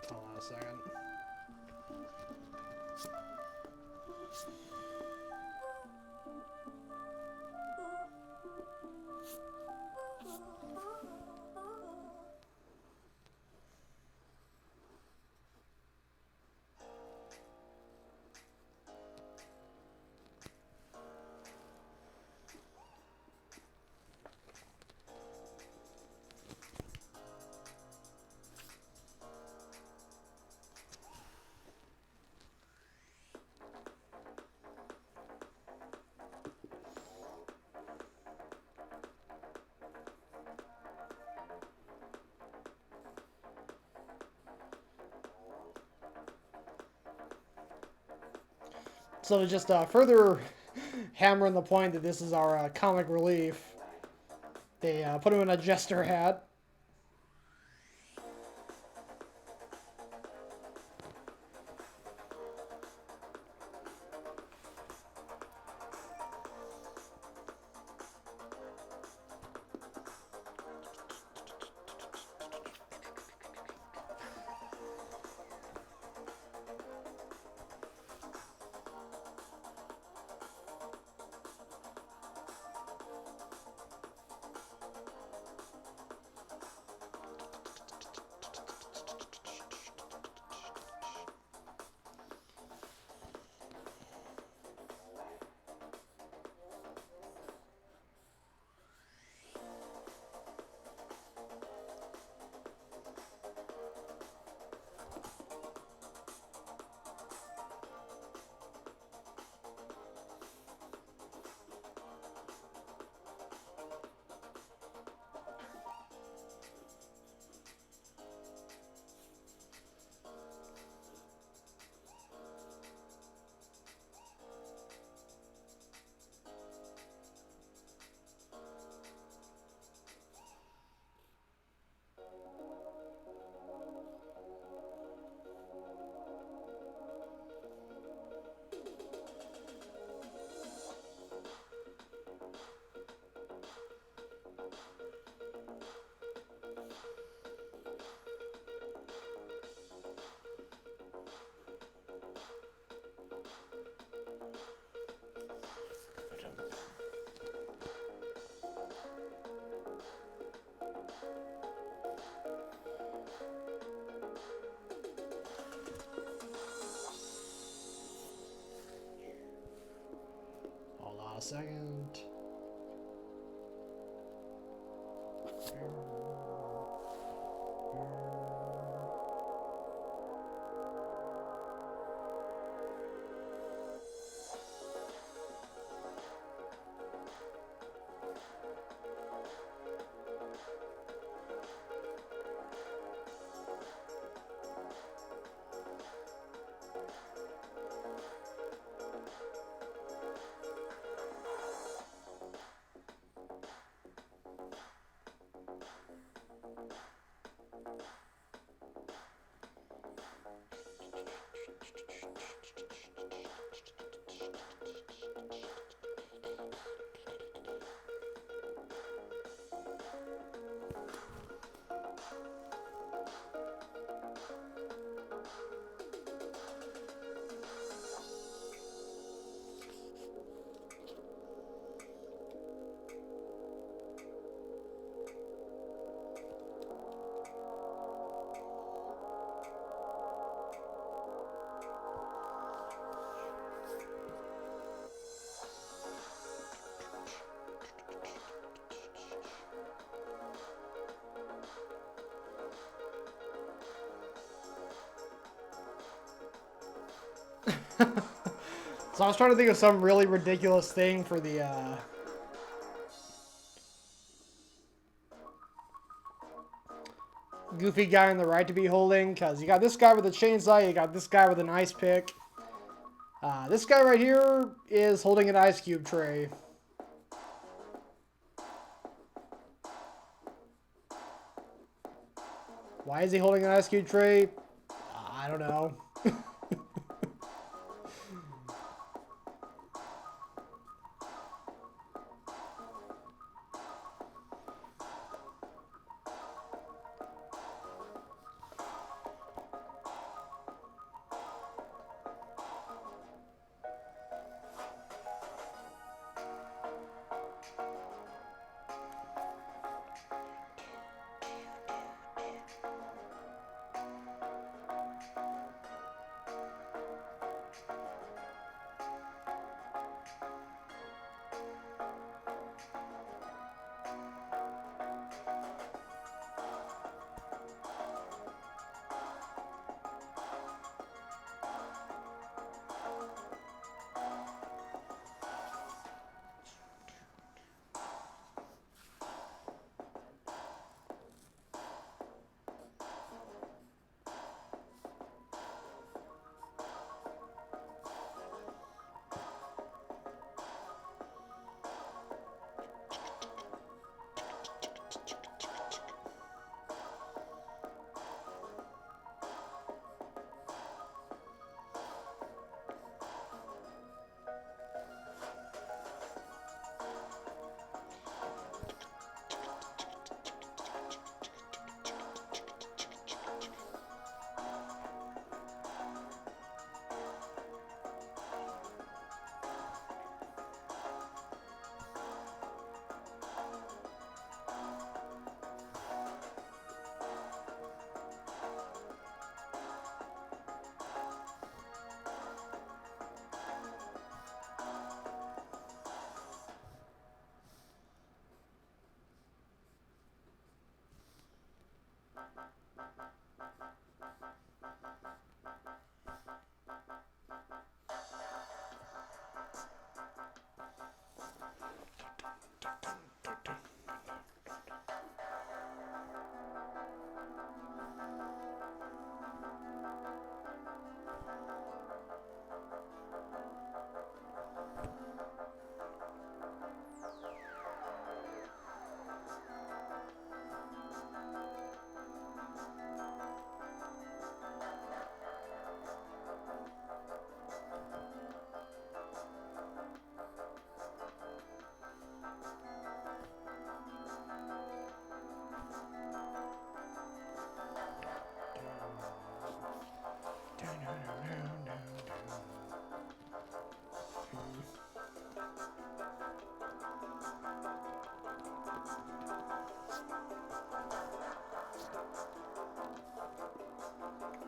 Hold on a second. So to just further hammer in the point that this is our comic relief, they put him in a jester hat. second. So I was trying to think of some really ridiculous thing for the goofy guy on the right to be holding, because you got this guy with a chainsaw, you got this guy with an ice pick. This guy right here is holding an ice cube tray. Why is he holding an ice cube tray? I don't know.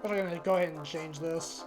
I'm gonna go ahead and change this.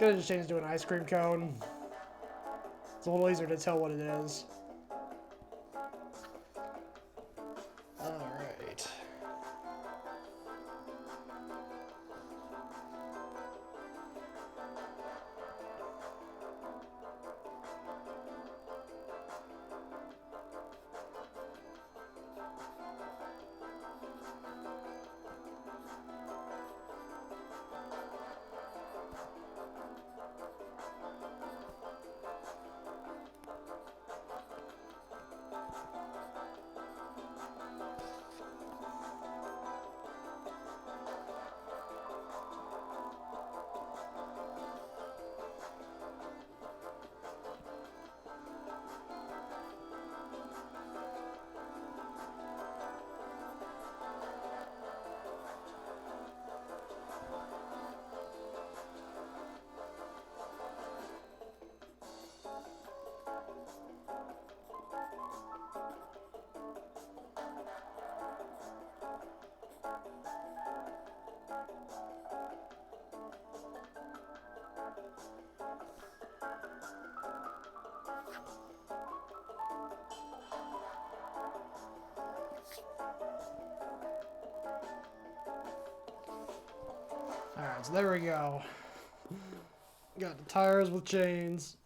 Gonna just change to an ice cream cone. It's a little easier to tell what it is. Alright. Alright, so there we go. Got the tires with chains.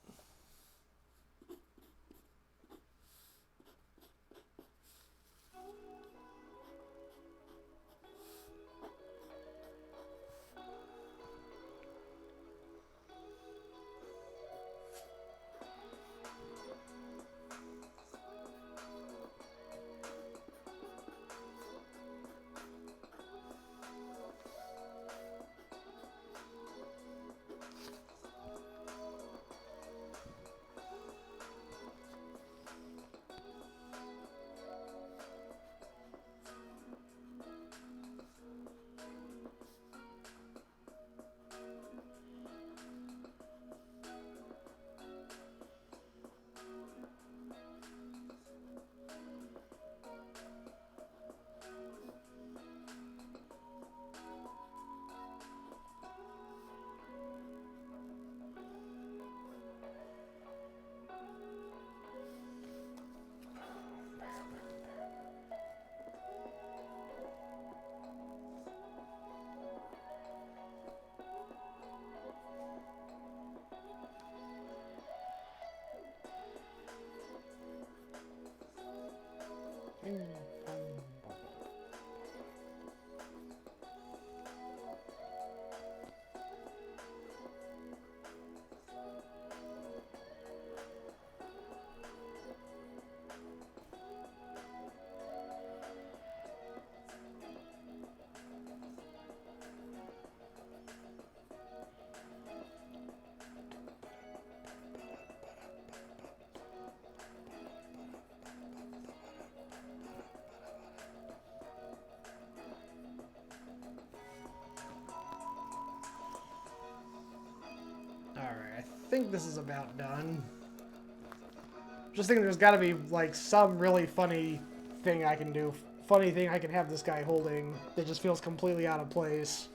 Alright, I think this is about done. Just thinking there's gotta be, like, some really funny thing I can do. Funny thing I can have this guy holding that just feels completely out of place.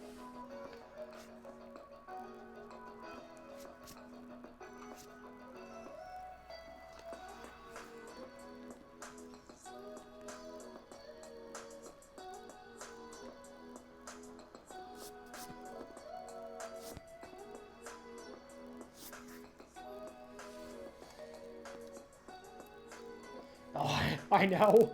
Oh, I know.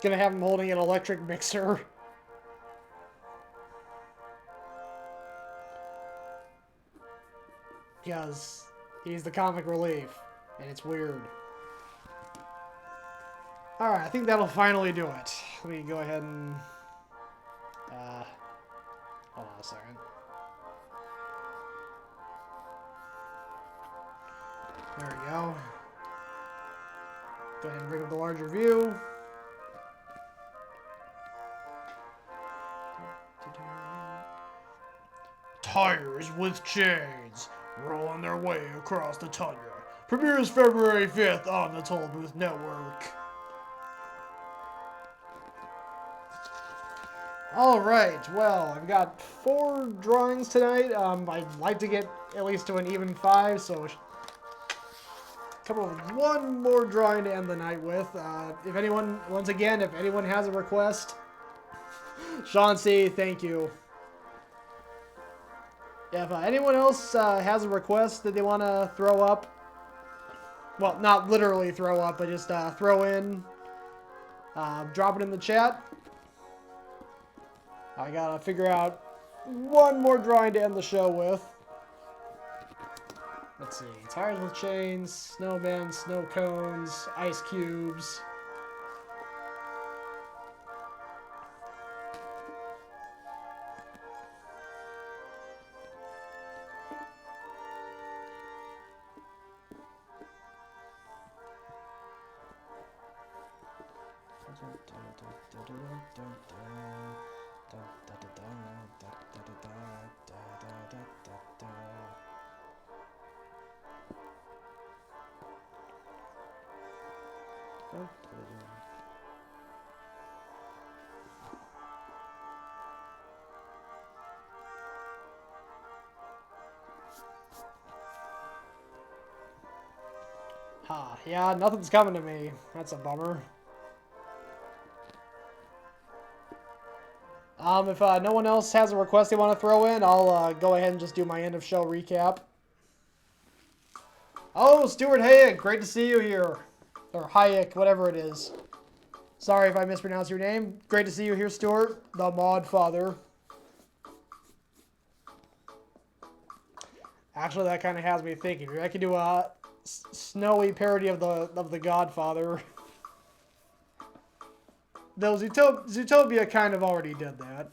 Gonna have him holding an electric mixer. Because he's the comic relief, and it's weird. Alright, I think that'll finally do it. Let me go ahead and... hold on a second. There we go. Go ahead and bring up the larger view. Tires with Chains, rolling their way across the tundra. Premieres February 5th on the Toll Booth Network. Alright, well, I've got 4 drawings tonight. I'd like to get at least to an even 5, so come up with one more drawing to end the night with. If anyone, once again, if anyone has a request, Sean C., thank you. If anyone else has a request that they want to throw up, well, not literally throw up, but just throw in, drop it in the chat. I gotta figure out one more drawing to end the show with. Let's see. Tires with chains, snowmen, snow cones, ice cubes. Yeah, nothing's coming to me. That's a bummer. If no one else has a request they want to throw in, I'll go ahead and just do my end of show recap. Oh, Stuart Hayek, great to see you here. Or Hayek, whatever it is. Sorry if I mispronounced your name. Great to see you here, Stuart, the mod father. Actually, that kind of has me thinking. I could do a snowy parody of the Godfather. Though Zootopia kind of already did that.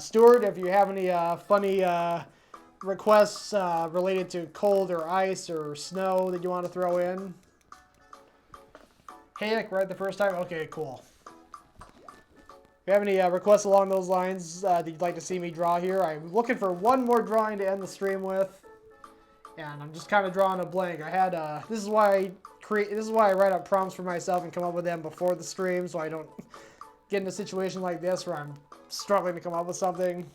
Stuart, if you have any funny requests related to cold or ice or snow that you want to throw in. Hayek, right the first time? Okay, cool. If you have any requests along those lines that you'd like to see me draw here, I'm looking for one more drawing to end the stream with. And I'm just kind of drawing a blank. I had this is why I write up prompts for myself and come up with them before the stream, so I don't get in a situation like this where I'm struggling to come up with something.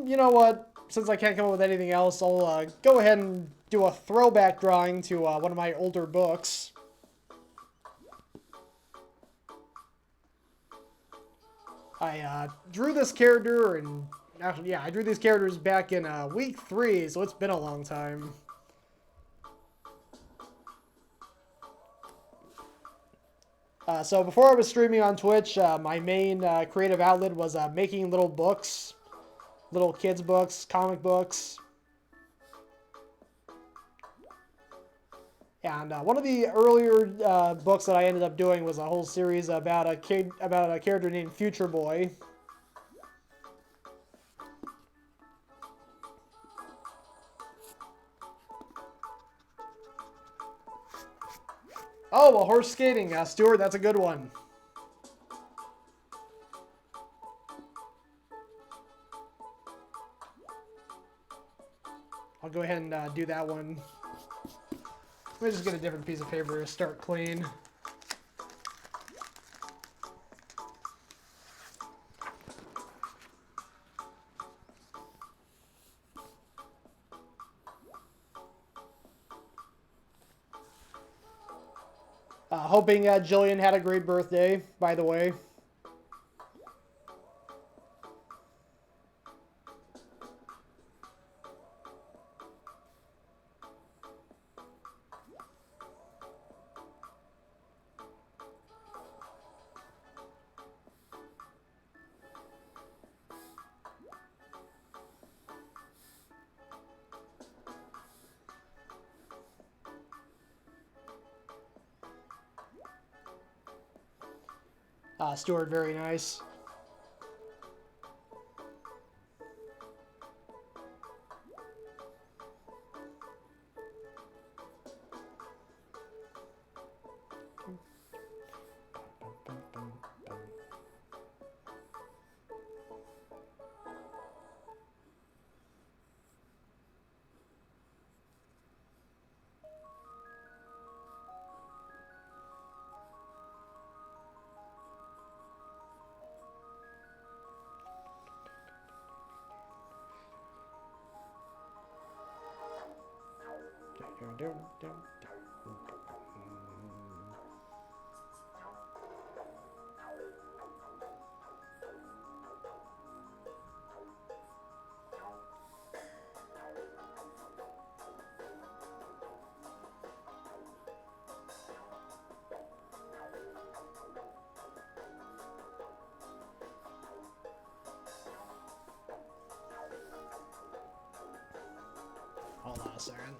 You know what? Since I can't come up with anything else, I'll go ahead and do a throwback drawing to one of my older books. I drew this character, and actually, yeah, I drew these characters back in week 3, so it's been a long time. So before I was streaming on Twitch, my main creative outlet was making little books. Little kids' books, comic books. And one of the earlier books that I ended up doing was a whole series about a character named Future Boy. Oh, well, horse skating, Stuart, that's a good one. I'll go ahead and do that one. Let me just get a different piece of paper to start clean. Hoping Jillian had a great birthday, by the way. Stuart, very nice. Hold on a second.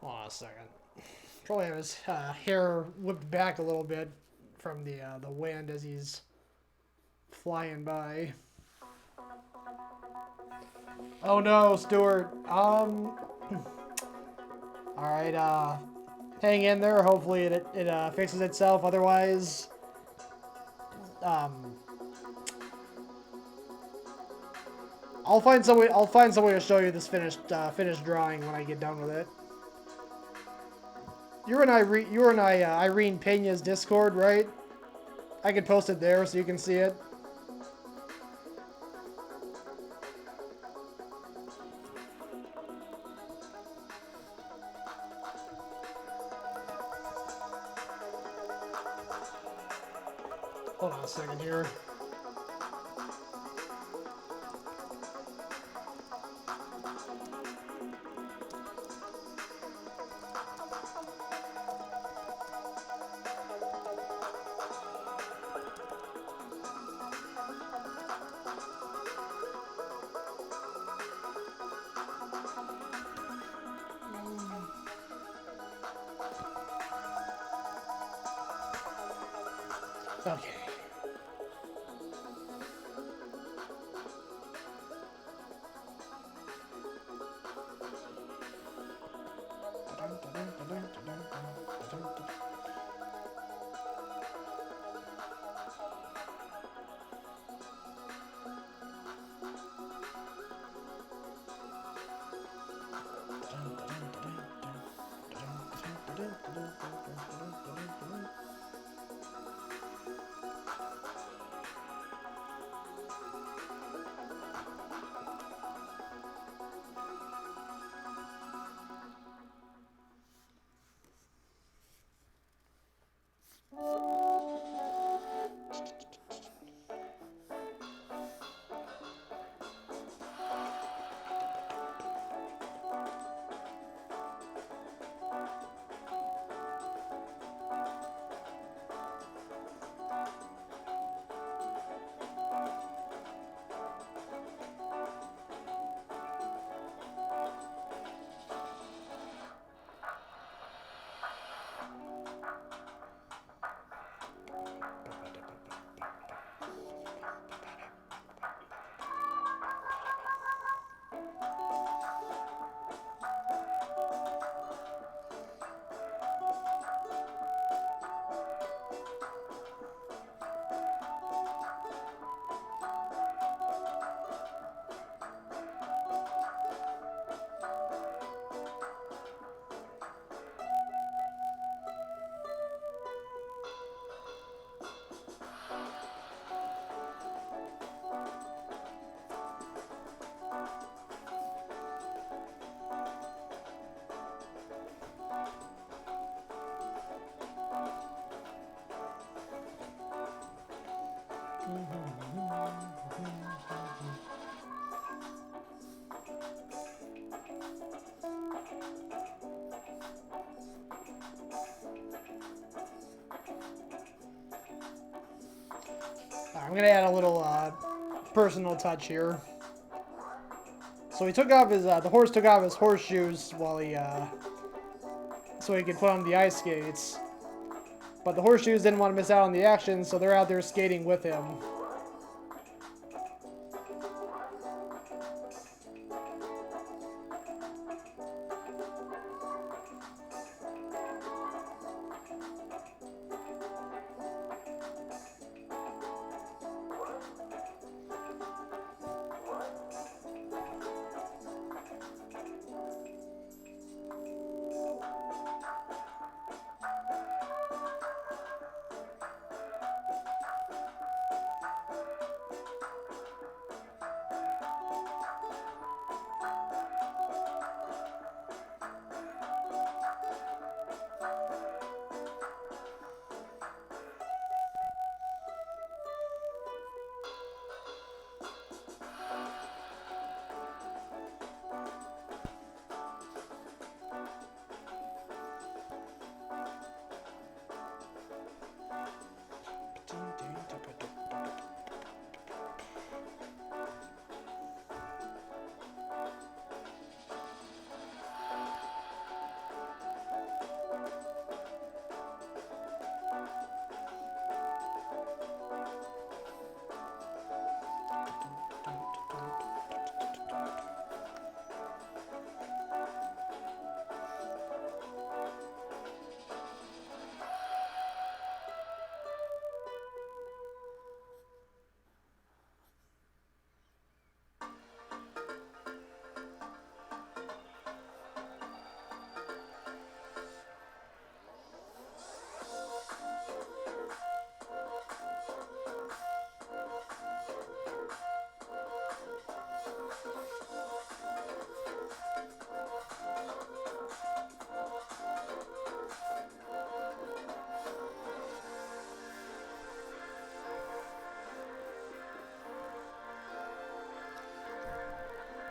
Hold on a second. Probably have his hair whipped back a little bit from the wind as he's flying by. Oh no, Stuart. All right. Hang in there. Hopefully it fixes itself. Otherwise, I'll find some way. I'll find some way to show you this finished drawing when I get done with it. You and Irene Pena's Discord, right? I can post it there so you can see it. Hold on a second here. Okay. I'm gonna add a little personal touch here. So he took off his the horse took off his horseshoes while he so he could put on the ice skates. But the horseshoes didn't want to miss out on the action, so they're out there skating with him.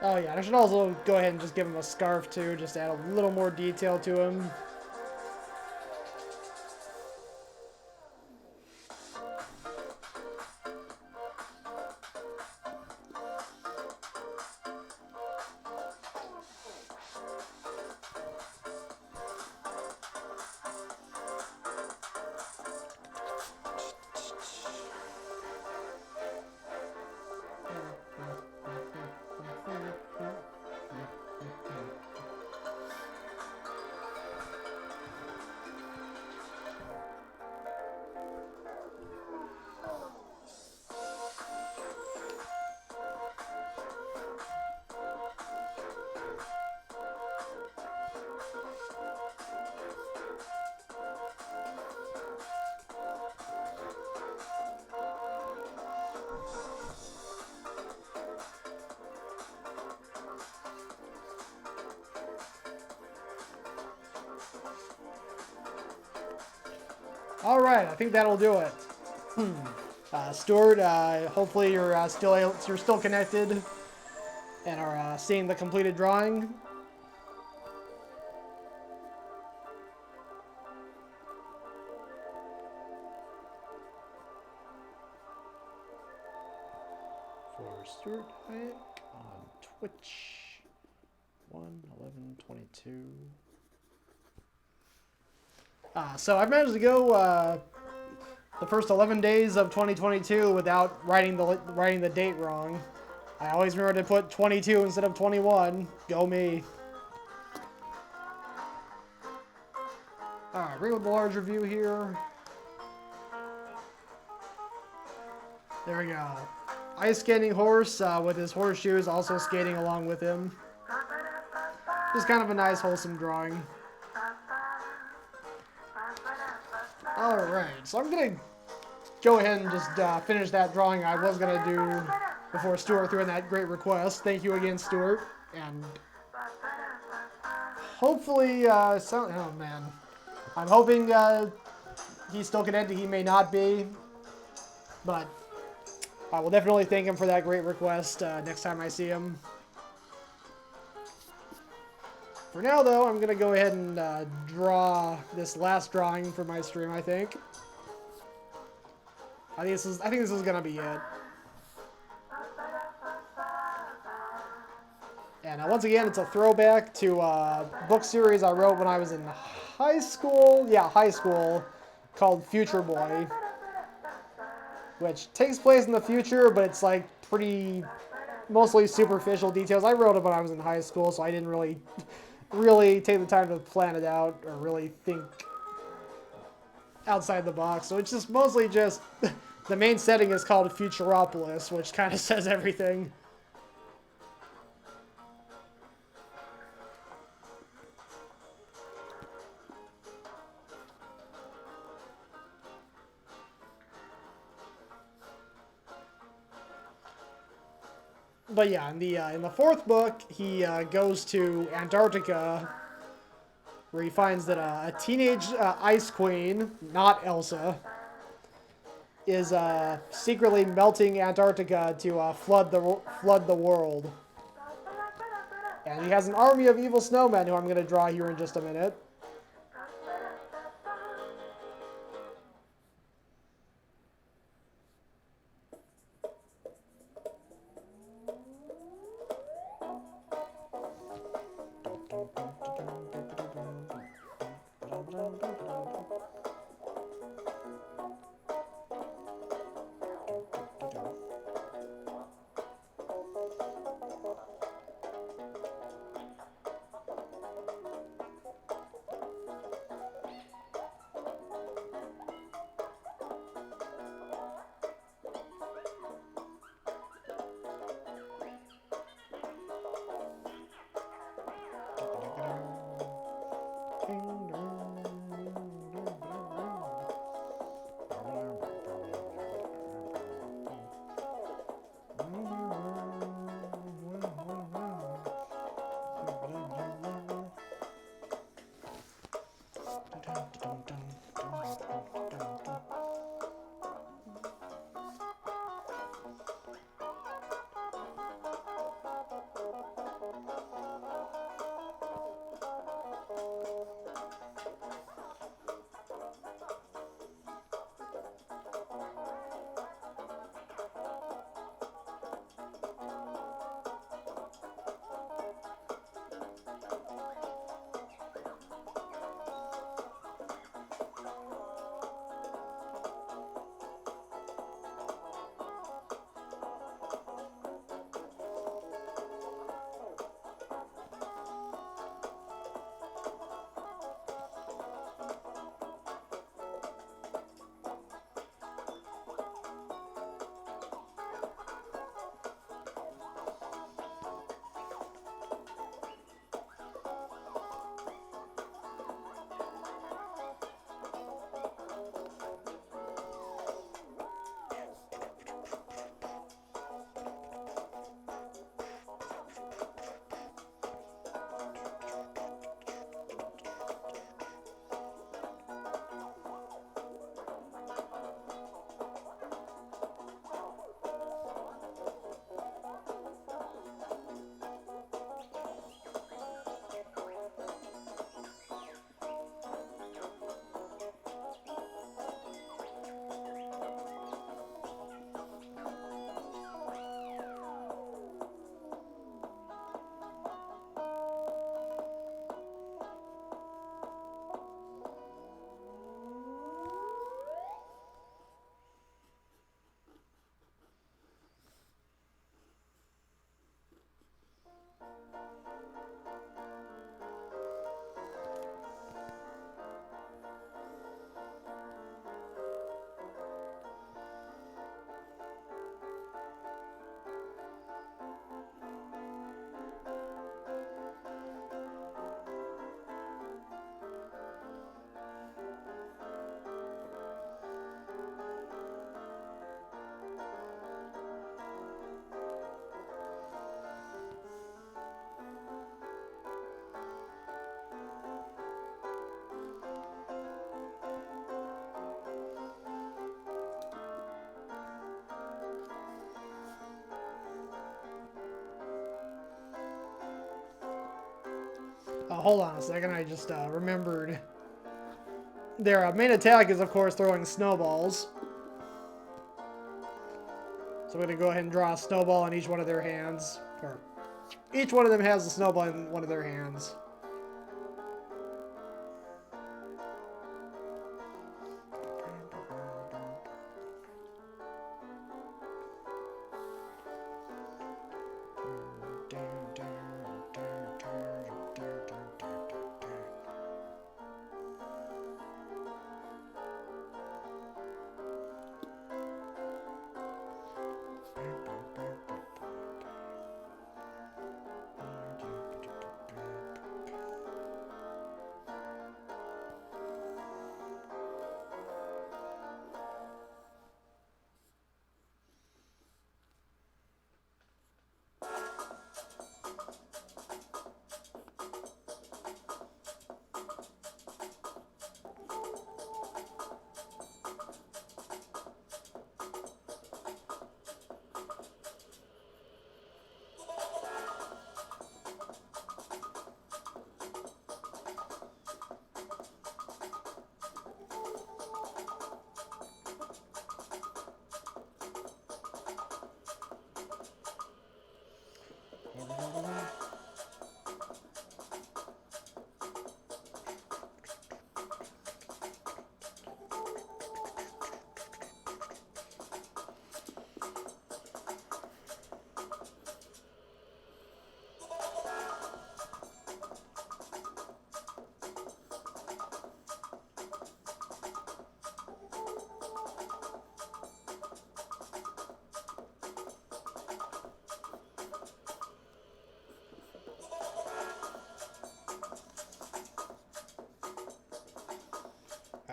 Oh yeah, I should also go ahead and just give him a scarf too, just to add a little more detail to him. All right, I think that'll do it. Stuart, hopefully you're still connected and are seeing the completed drawing. For Stuart Hayek on Twitch, 1/11/22. So I've managed to go the first 11 days of 2022 without writing the date wrong. I always remember to put 22 instead of 21. Go me. Alright, bring up the larger view here. There we go. Ice skating horse with his horseshoes also skating along with him. Just kind of a nice, wholesome drawing. Alright, so I'm going to go ahead and just finish that drawing I was going to do before Stuart threw in that great request. Thank you again, Stuart. And hopefully, oh man. I'm hoping he's still connected. He may not be. But I will definitely thank him for that great request next time I see him. For now, though, I'm going to go ahead and draw this last drawing for my stream, I think. I think this is going to be it. And once again, it's a throwback to a book series I wrote when I was in high school. Yeah, high school, called Future Boy, which takes place in the future, but it's like mostly superficial details. I wrote it when I was in high school, so I didn't really take the time to plan it out or really think outside the box. So it's just mostly just the main setting is called Futuropolis, which kind of says everything. But yeah, in the fourth book, he goes to Antarctica, where he finds that a teenage ice queen, not Elsa, is secretly melting Antarctica to flood the world. And he has an army of evil snowmen, who I'm going to draw here in just a minute. hold on a second. I just remembered. Their main attack is, of course, throwing snowballs. So I'm going to go ahead and draw a snowball in each one of their hands. Or each one of them has a snowball in one of their hands.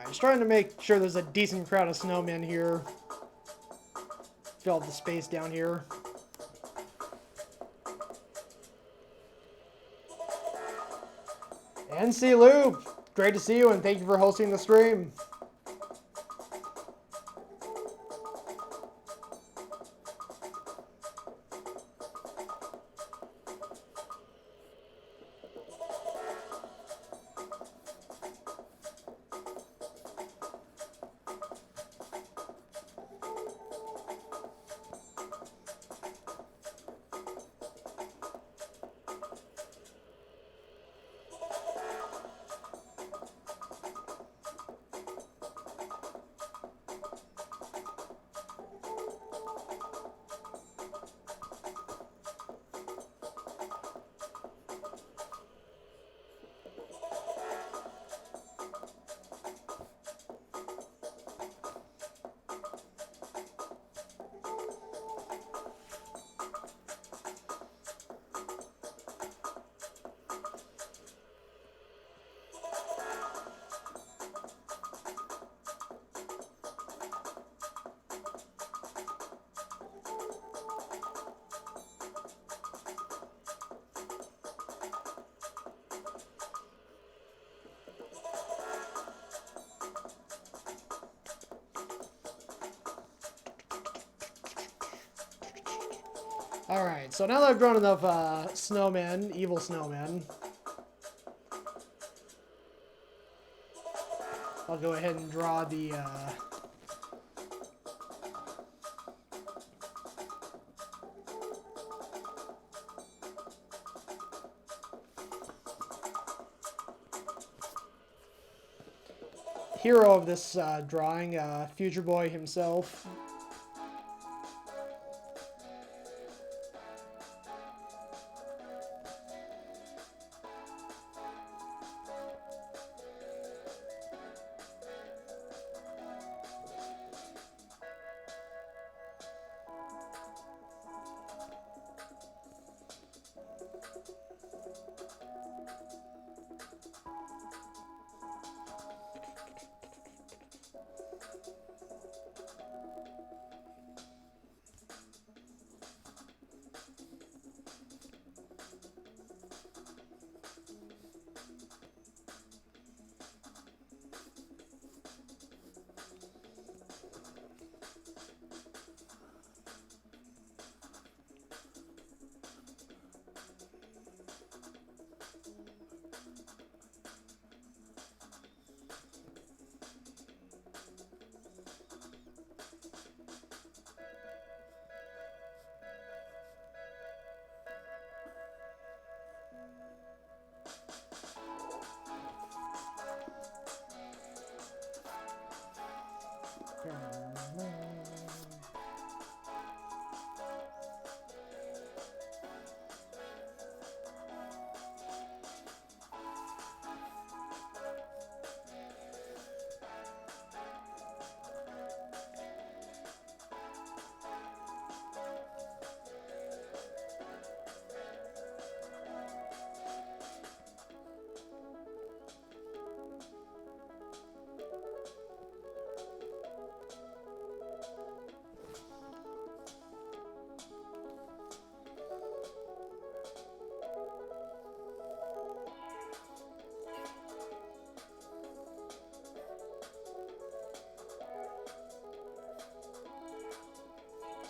Just trying to make sure there's a decent crowd of snowmen here. Fill up the space down here. NC Loop, great to see you and thank you for hosting the stream. Alright, so now that I've drawn enough snowmen, evil snowmen, I'll go ahead and draw the hero of this drawing, Future Boy himself.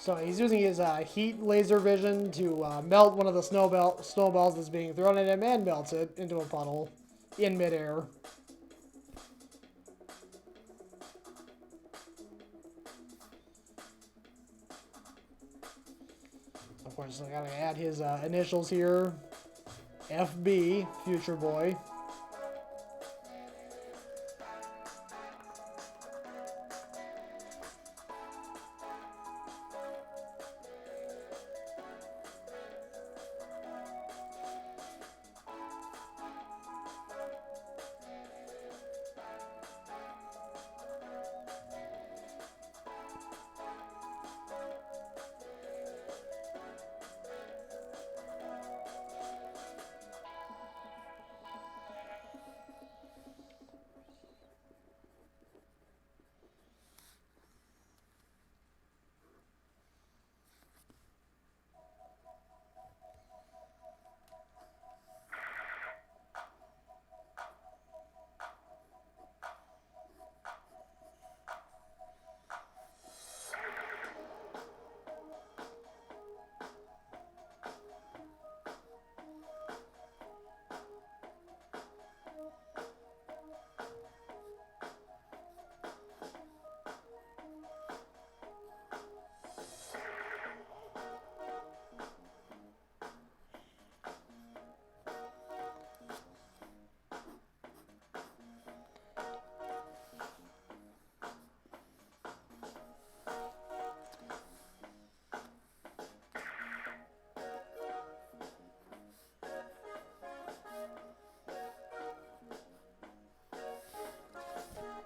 So he's using his heat laser vision to melt one of the snowballs that's being thrown at him and melts it into a puddle in midair. Of course, I gotta add his initials here. FB, Future Boy.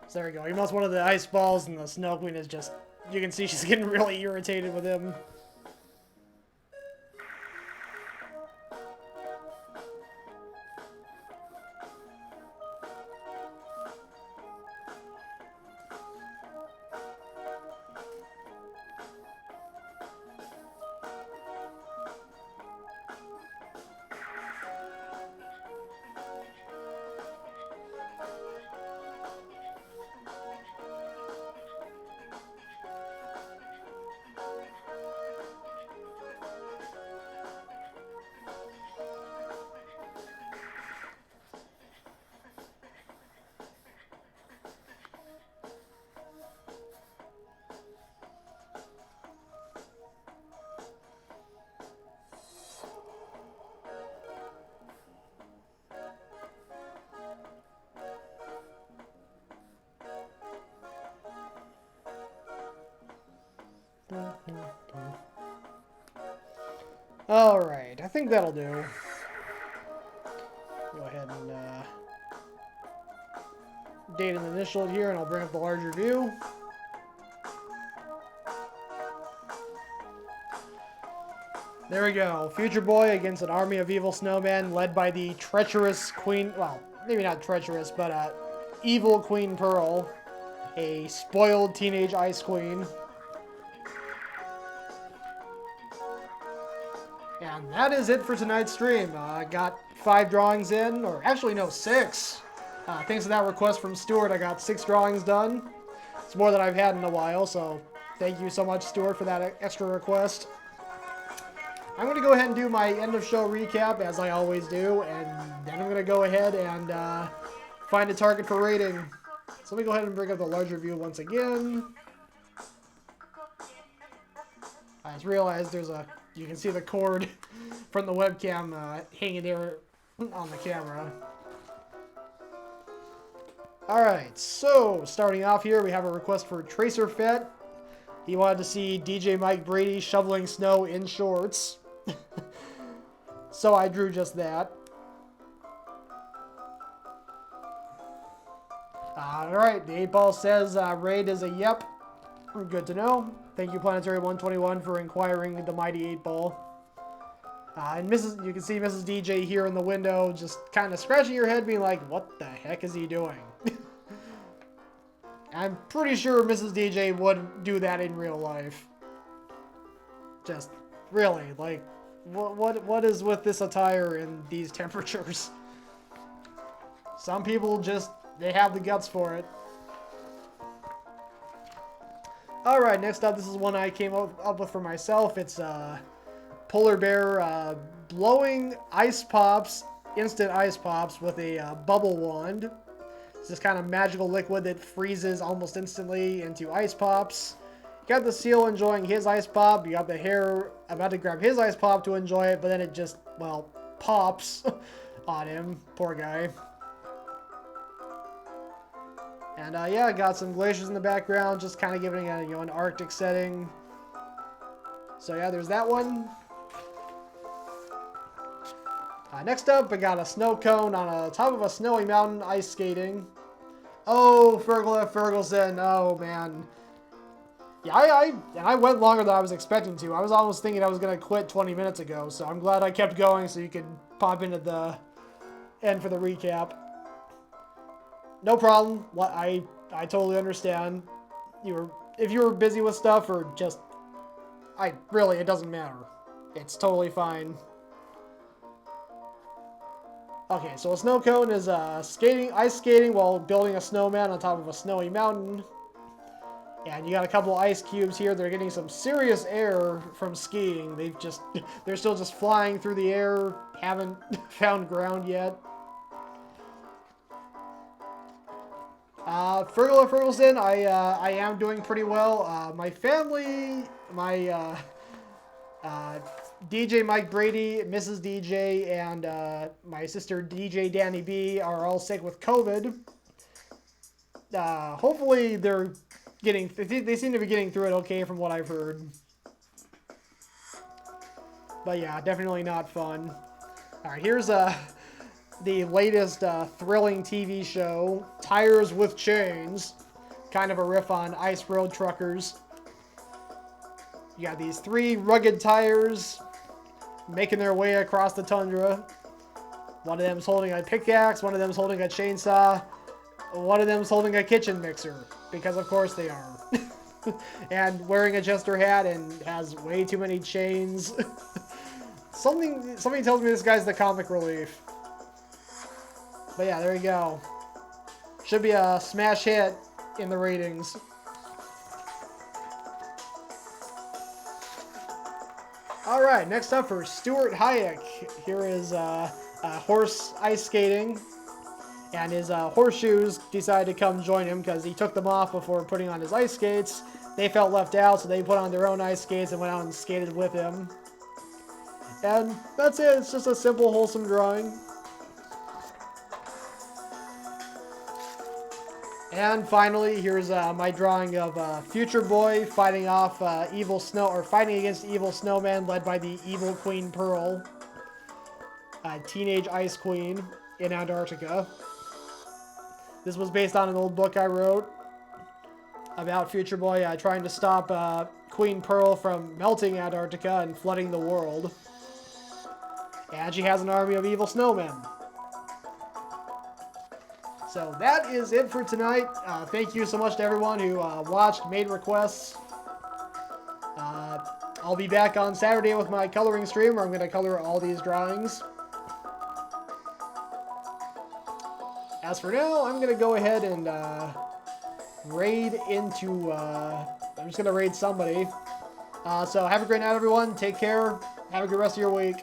So there we go. He melts one of the ice balls, and the Snow Queen is just... You can see she's getting really irritated with him. Alright, I think that'll do. Go ahead and date and initial here, and I'll bring up the larger view. There we go. Future Boy against an army of evil snowmen led by the treacherous Queen... Well, maybe not treacherous, but evil Queen Pearl. A spoiled teenage ice queen. And that is it for tonight's stream. I got 5 drawings in, or actually no, 6. Thanks to that request from Stuart, I got 6 drawings done. It's more than I've had in a while, so thank you so much, Stuart, for that extra request. I'm going to go ahead and do my end of show recap, as I always do, and then I'm going to go ahead and find a target for rating. So let me go ahead and bring up the larger view once again. I just realized you can see the cord from the webcam hanging there on the camera. Alright, so starting off here, we have a request for Tracer Fet. He wanted to see DJ Mike Brady shoveling snow in shorts. So I drew just that. Alright, the 8-ball says raid is a yep. Good to know. Thank you, Planetary 121, for inquiring the mighty 8-ball. And you can see Mrs. DJ here in the window, just kind of scratching her head, being like, what the heck is he doing? I'm pretty sure Mrs. DJ would do that in real life. Just, really, like, what is with this attire in these temperatures? Some people just, they have the guts for it. Alright, next up, this is one I came up with for myself. It's Polar Bear blowing ice pops, instant ice pops, with a bubble wand. It's this kind of magical liquid that freezes almost instantly into ice pops. You got the seal enjoying his ice pop. You got the hare about to grab his ice pop to enjoy it, but then it just, well, pops on him. Poor guy. And yeah, got some glaciers in the background, just kind of giving it an Arctic setting. So yeah, there's that one. Next up, I got a snow cone on the top of a snowy mountain, ice skating. Oh, Fergal F. Ferguson. Oh, man. Yeah, I went longer than I was expecting to. I was almost thinking I was going to quit 20 minutes ago, so I'm glad I kept going so you could pop in at the end for the recap. No problem. I totally understand. If you were busy with stuff or just... Really, it doesn't matter. It's totally fine. Okay, so a snow cone is ice skating while building a snowman on top of a snowy mountain. And you got a couple ice cubes here. They're getting some serious air from skiing. They're still just flying through the air, haven't found ground yet. Fergal Ferguson, I am doing pretty well. My family, my DJ Mike Brady, Mrs. DJ, and my sister DJ Danny B are all sick with COVID. Hopefully they're they seem to be getting through it okay from what I've heard. But yeah, definitely not fun. Alright, here's the latest thrilling TV show, Tires with Chains. Kind of a riff on Ice Road Truckers. You got these 3 rugged tires making their way across the tundra. One of them's holding a pickaxe, one of them's holding a chainsaw, one of them's holding a kitchen mixer, because of course they are. And wearing a jester hat and has way too many chains. Something tells me this guy's the comic relief. But yeah, there you go. Should be a smash hit in the ratings. Alright, next up for Stuart Hayek. Here is horse ice skating. And his horseshoes decided to come join him because he took them off before putting on his ice skates. They felt left out, so they put on their own ice skates and went out and skated with him. And that's it. It's just a simple, wholesome drawing. And finally, here's my drawing of Future Boy fighting against evil snowmen led by the evil Queen Pearl, teenage ice queen in Antarctica. This was based on an old book I wrote about Future Boy trying to stop Queen Pearl from melting Antarctica and flooding the world. And she has an army of evil snowmen. So that is it for tonight. Thank you so much to everyone who watched, made requests. I'll be back on Saturday with my coloring stream where I'm going to color all these drawings. As for now, I'm going to go ahead and raid into... I'm just going to raid somebody. So have a great night, everyone. Take care. Have a good rest of your week.